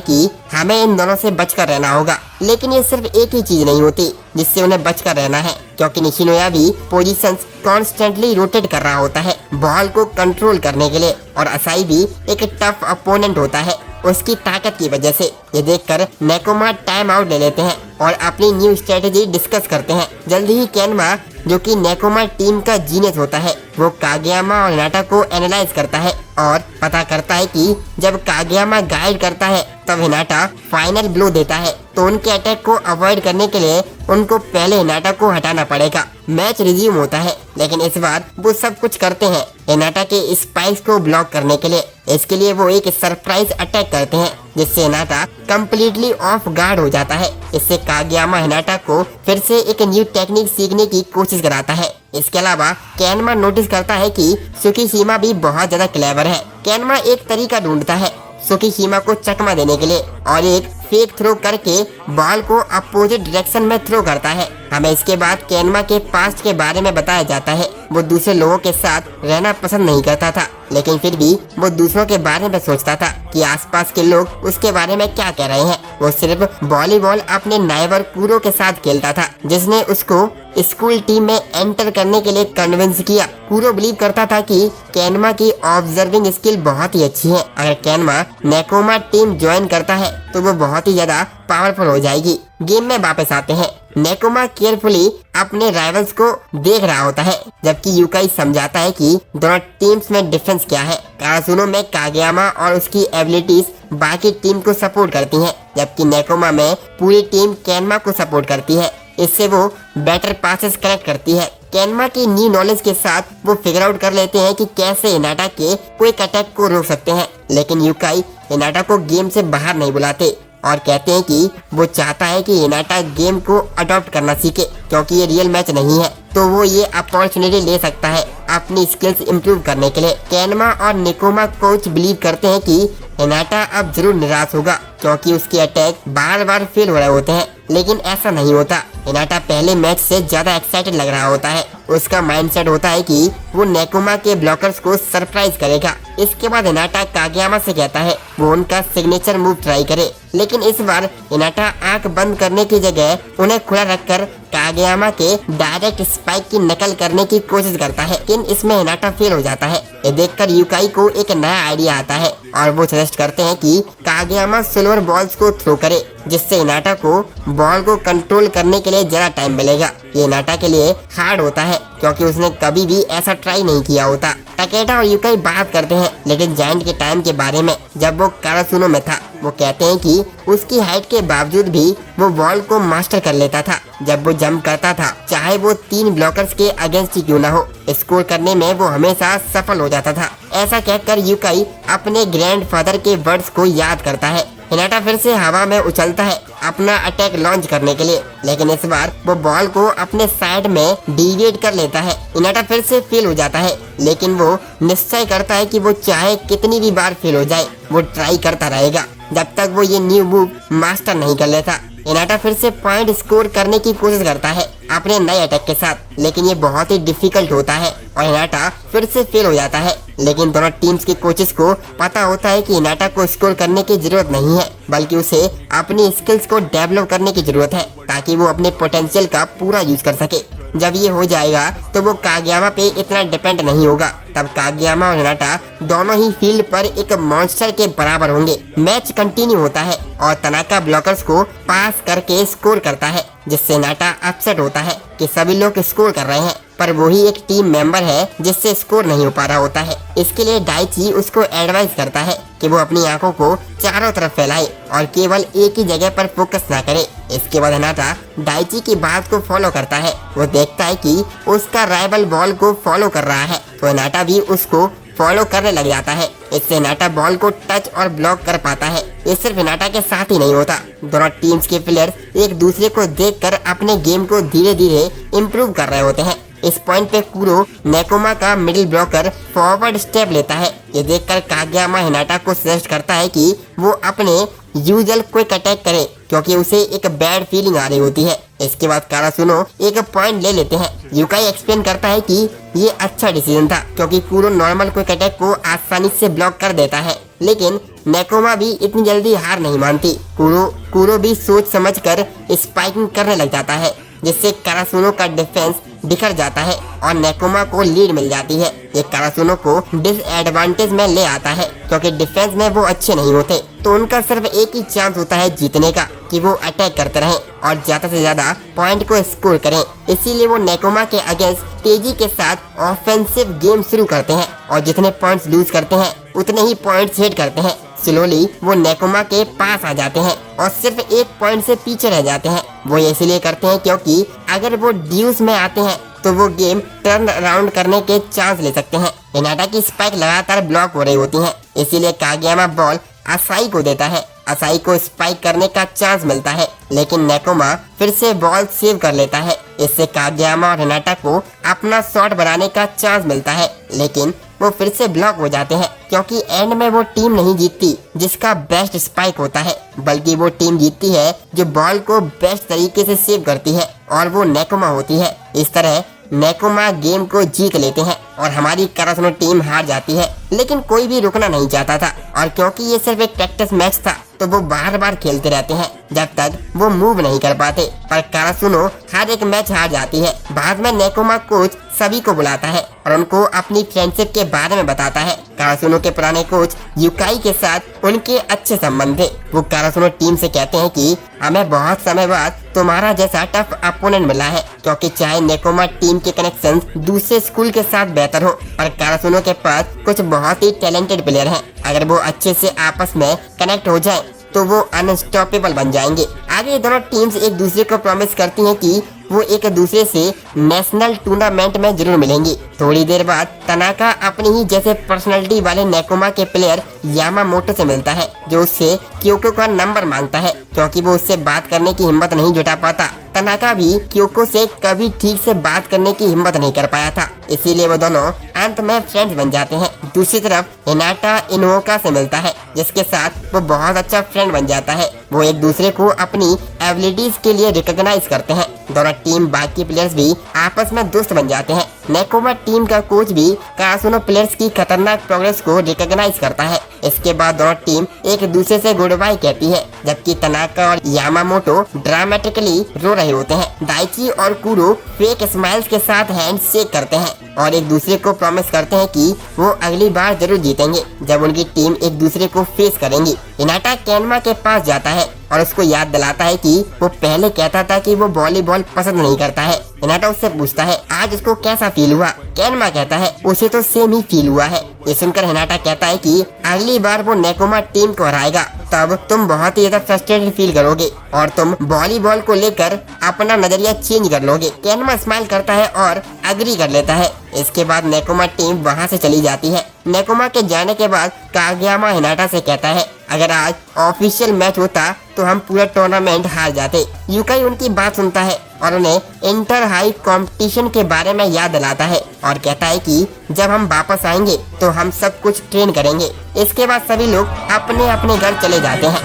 Speaker 1: कि हमें इन दोनों से बचकर रहना होगा। लेकिन ये सिर्फ एक ही चीज नहीं होती जिससे उन्हें बचकर रहना है, क्योंकि निशिनोया भी पोजीशंस कॉन्स्टेंटली रोटेट कर रहा होता है बॉल को कंट्रोल करने के लिए, और असाई भी एक टफ अपोनेंट होता है उसकी ताकत की वजह से। ये देखकर नेकोमा टाइम आउट ले लेते हैं और अपनी न्यू स्ट्रेटेजी डिस्कस करते हैं। जल्दी ही केनमा, जो कि नेकोमा टीम का जीनियस होता है, वो कागयामा और हिनाटा को एनालाइज करता है और पता करता है कि जब कागयामा गाइड करता है तब हिनाटा फाइनल ब्लो देता है, तो उनके अटैक को अवॉइड करने के लिए उनको पहले हिनाटा को हटाना पड़ेगा। मैच रिज्यूम होता है, लेकिन इस बार वो सब कुछ करते हैं हिनाटा के स्पाइक्स को ब्लॉक करने के लिए। इसके लिए वो एक सरप्राइज अटैक करते हैं जिससे हिनाटा कम्प्लीटली ऑफ गार्ड हो जाता है। इससे कागयामा हिनाटा को फिर से एक न्यू टेक्निक सीखने की कोशिश कराता है। इसके अलावा केनमा नोटिस करता है कि सुकीशिमा भी बहुत ज्यादा क्लेवर है। केनमा एक तरीका ढूंढता है सुकीशिमा को चकमा देने के लिए और एक फेक थ्रो करके बॉल को अपोजिट डायरेक्शन में थ्रो करता है। हमें इसके बाद केनमा के पास्ट के बारे में बताया जाता है। वो दूसरे लोगों के साथ रहना पसंद नहीं करता था, लेकिन फिर भी वो दूसरों के बारे में सोचता था कि आसपास के लोग उसके बारे में क्या कह रहे हैं। वो सिर्फ वॉलीबॉल अपने नाइबर कुरो के साथ खेलता था, जिसने उसको स्कूल टीम में एंटर करने के लिए कन्विंस किया। कुरो बिलीव करता था कि केनमा की ऑब्जर्विंग स्किल बहुत ही अच्छी है। अगर केनमा नेकोमा टीम ज्वाइन करता है तो वो बहुत ही ज्यादा पावरफुल हो जाएगी। गेम में वापस आते हैं। नेकोमा केयरफुली अपने राइवल्स को देख रहा होता है, जबकि युकाई समझाता है कि दोनों टीम्स में डिफरेंस क्या है। कारासुनो में कागयामा और उसकी एबिलिटीज बाकी टीम को सपोर्ट करती हैं, जबकि नेकोमा में पूरी टीम केनमा को सपोर्ट करती है। इससे वो बेटर पासेस कलेक्ट करती है। केनमा की न्यू नॉलेज के साथ वो फिगर आउट कर लेते हैं कि कैसे हिनाटा के क्विक अटैक को रोक सकते हैं, लेकिन युकाई हिनाटा को गेम से बाहर नहीं बुलाते और कहते हैं कि वो चाहता है कि हिनाटा गेम को अडॉप्ट करना सीखे, क्योंकि ये रियल मैच नहीं है, तो वो ये अपॉर्चुनिटी ले सकता है अपनी स्किल्स इम्प्रूव करने के लिए। केनमा और नेकोमा कोच बिलीव करते हैं कि हिनाटा अब जरूर निराश होगा क्योंकि उसके अटैक बार बार फेल हो रहे होते हैं, लेकिन ऐसा नहीं होता। हिनाटा पहले मैच से ज्यादा एक्साइटेड लग रहा होता है। उसका माइंडसेट होता है कि वो नेकोमा के ब्लॉकर्स को सरप्राइज करेगा। इसके बाद हिनाटा कागयामा से कहता है वो उनका सिग्नेचर मूव ट्राई करे, लेकिन इस बार हिनाटा आंख बंद करने की जगह उन्हें खुला रखकर कागयामा के डायरेक्ट स्पाइक की नकल करने की कोशिश करता है, लेकिन इसमें हिनाटा फेल हो जाता है। ये देखकर यूकाई को एक नया आइडिया आता है और वो सजेस्ट करते हैं कि कागयामा सिल्वर बॉल्स को थ्रो करे, जिससे हिनाटा को बॉल को कंट्रोल करने के लिए ज्यादा टाइम मिलेगा। ये हिनाटा के लिए हार्ड होता है क्योंकि उसने कभी भी ऐसा ट्राई नहीं किया होता। टाकेटा और यूकाई बात करते हैं लेकिन जायंट के टाइम के बारे में जब वो कारासुनो में था। वो कहते हैं कि उसकी हाइट के बावजूद भी वो बॉल को मास्टर कर लेता था जब वो जंप करता था, चाहे वो 3 ब्लॉकर्स के अगेंस्ट ही क्यों ना हो। स्कोर करने में वो हमेशा सफल हो जाता था। ऐसा कहकर यूकाई अपने ग्रैंडफादर के वर्ड्स को याद करता है। हिनाटा फिर से हवा में उछलता है अपना अटैक लॉन्च करने के लिए, लेकिन इस बार वो बॉल को अपने साइड में डिविएट कर लेता है। हिनाटा फिर से फेल हो जाता है, लेकिन वो निश्चय करता है कि वो चाहे कितनी भी बार फेल हो जाए वो ट्राई करता रहेगा जब तक वो ये न्यू मूव मास्टर नहीं कर लेता। हिनाटा फिर से पॉइंट स्कोर करने की कोशिश करता है अपने नए अटैक के साथ, लेकिन ये बहुत ही डिफिकल्ट होता है और हिनाटा फिर से फेल हो जाता है। लेकिन दोनों टीम्स के कोचेस को पता होता है कि हिनाटा को स्कोर करने की जरूरत नहीं है, बल्कि उसे अपनी स्किल्स को डेवलप करने की जरूरत है ताकि वो अपने पोटेंशियल का पूरा यूज कर सके। जब ये हो जाएगा तो वो कागयामा पे इतना डिपेंड नहीं होगा। तब कागयामा और हिनाटा दोनों ही फील्ड पर एक मॉन्स्टर के बराबर होंगे। मैच कंटिन्यू होता है और तनाका ब्लॉकर्स को पास करके स्कोर करता है, जिससे हिनाटा अपसेट होता है कि सभी लोग स्कोर कर रहे हैं पर वही एक टीम मेंबर है जिससे स्कोर नहीं हो पा रहा होता है। इसके लिए डाइची उसको एडवाइस करता है कि वो अपनी आंखों को चारों तरफ फैलाए और केवल एक ही जगह पर फोकस ना करे। इसके बाद हिनाटा डाइची की बात को फॉलो करता है। वो देखता है कि उसका राइवल बॉल को फॉलो कर रहा है तो हिनाटा भी उसको फॉलो करने लग जाता है। इससे हिनाटा बॉल को टच और ब्लॉक कर पाता है। ये सिर्फ हिनाटा के साथ ही नहीं होता, दोनों टीम्स के प्लेयर्स एक दूसरे को देखकर अपने गेम को धीरे धीरे इम्प्रूव कर रहे होते हैं। इस पॉइंट पे कुरो नेकोमा का मिडिल ब्लॉकर फॉरवर्ड स्टेप लेता है। ये देखकर कागयामा हिनाटा को सजेस्ट करता है कि वो अपने यूजुअल क्विक अटैक करे क्योंकि उसे एक बैड फीलिंग आ रही होती है। इसके बाद कारासुनो एक पॉइंट ले लेते हैं। यूकाई एक्सप्लेन करता है कि ये अच्छा डिसीजन था क्योंकि कुरो नॉर्मल क्विक अटैक को आसानी से ब्लॉक कर देता है, लेकिन नेकोमा भी इतनी जल्दी हार नहीं मानती। कुरो भी सोच समझकर स्पाइकिंग करने लग जाता है, जिससे कारासुनो का डिफेंस बिखर जाता है और नेकोमा को लीड मिल जाती है। ये कारासुनो को डिसएडवांटेज में ले आता है क्योंकि डिफेंस में वो अच्छे नहीं होते, तो उनका सिर्फ एक ही चांस होता है जीतने का कि वो अटैक करते रहें और ज्यादा से ज्यादा पॉइंट को स्कोर करें। इसीलिए वो नेकोमा के अगेंस्ट तेजी के साथ ऑफेंसिव गेम शुरू करते हैं और जितने पॉइंट्स लूज करते हैं उतने ही पॉइंट्स हिट करते हैं। स्लोली वो नेकोमा के पास आ जाते हैं और सिर्फ 1 पॉइंट से पीछे रह जाते हैं। वो इसलिए करते हैं क्योंकि अगर वो ड्यूस में आते हैं तो वो गेम टर्न अराउंड करने के चांस ले सकते हैं। हिनाटा की स्पाइक लगातार ब्लॉक हो रही होती हैं, इसीलिए कागयामा बॉल असाई को देता है। असाई को स्पाइक करने का चांस मिलता है, लेकिन नेकोमा फिर से बॉल सेव कर लेता है। इससे कागयामा और हिनाटा को अपना शॉट बनाने का चांस मिलता है, लेकिन वो फिर से ब्लॉक हो जाते हैं क्योंकि एंड में वो टीम नहीं जीतती जिसका बेस्ट स्पाइक होता है, बल्कि वो टीम जीतती है जो बॉल को बेस्ट तरीके से सेव करती है और वो नेकोमा होती है। इस तरह नेकोमा गेम को जीत लेते हैं और हमारी कारासुनो टीम हार जाती है, लेकिन कोई भी रुकना नहीं चाहता था और क्योंकि ये सिर्फ एक प्रैक्टिस मैच था तो वो बार बार खेलते रहते हैं जब तक वो मूव नहीं कर पाते। पर कारासुनो हर एक मैच हार जाती है। बाद में नेकोमा कोच सभी को बुलाता है और उनको अपनी फ्रेंडशिप के बारे में बताता है। कारासुनो के पुराने कोच यूकाई के साथ उनके अच्छे संबंध थे। वो कारासुनो टीम से कहते हैं कि हमें बहुत समय बाद तुम्हारा जैसा टफ अपोनेंट मिला है, क्योंकि चाहे नेकोमा टीम के कनेक्शन दूसरे स्कूल के साथ बेहतर हो, पर कारासुनो के पास कुछ बहुत ही टैलेंटेड प्लेयर हैं। अगर वो अच्छे से आपस में कनेक्ट हो जाए तो वो अनस्टॉपेबल बन जाएंगे। आगे दोनों टीम्स एक दूसरे को प्रॉमिस करती हैं कि वो एक दूसरे से नेशनल टूर्नामेंट में जरूर मिलेंगी। थोड़ी देर बाद तनाका अपनी ही जैसे पर्सनालिटी वाले नेकोमा के प्लेयर यामामोटो से मिलता है, जो उससे क्योको का नंबर मांगता है क्योंकि वो उससे बात करने की हिम्मत नहीं जुटा पाता। तनाका भी क्योको से कभी ठीक से बात करने की हिम्मत नहीं कर पाया था, इसीलिए वो दोनों अंत में फ्रेंड्स बन जाते हैं। दूसरी तरफ हिनाटा इनोका से मिलता है। जिसके साथ वो बहुत अच्छा फ्रेंड बन जाता है। वो एक दूसरे को अपनी एबिलिटीज के लिए रिकॉग्नाइज करते हैं। दोनों टीम बाकी प्लेयर्स भी आपस में दोस्त बन जाते हैं। नेकोमा टीम का कोच भी कासुनो प्लेयर्स की खतरनाक प्रोग्रेस को रिकॉग्नाइज करता है। इसके बाद दोनों टीम एक दूसरे से गुड बाय कहती है, जबकि तनाका और यामामोटो ड्रामेटिकली रो रहे होते हैं। दाइची और कुरो फेक स्माइल्स के साथ हैंड शेक करते हैं और एक दूसरे को प्रॉमिस करते हैं कि वो अगली बार जरूर जीतेंगे जब उनकी टीम एक दूसरे को फेस करेंगी। हिनाटा केनमा के पास जाता है और उसको याद दिलाता है कि वो पहले कहता था कि वो वॉलीबॉल पसंद नहीं करता है। हिनाटा उससे पूछता है आज उसको कैसा फील हुआ। केनमा कहता है उसे तो सेम ही फील हुआ है। ये सुनकर हिनाटा कहता है कि अगली बार वो नेकोमा टीम को हराएगा तब तुम बहुत ही ज्यादा फ्रस्ट्रेटेड फील करोगे और तुम वॉलीबॉल को लेकर अपना नजरिया चेंज कर लोगे। केनमा स्माइल करता है और एग्री कर लेता है। इसके बाद नेकोमा टीम वहाँ से चली जाती है। नेकोमा के जाने के बाद कागयामा हिनाटा से कहता है अगर आज ऑफिशियल मैच होता तो हम पूरा टूर्नामेंट हार जाते। यूकाई उनकी बात सुनता है और उन्हें इंटर हाई कंपटीशन के बारे में याद दिलाता है और कहता है कि जब हम वापस आएंगे तो हम सब कुछ ट्रेन करेंगे। इसके बाद सभी लोग अपने अपने घर चले जाते हैं।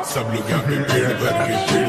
Speaker 2: सब लोग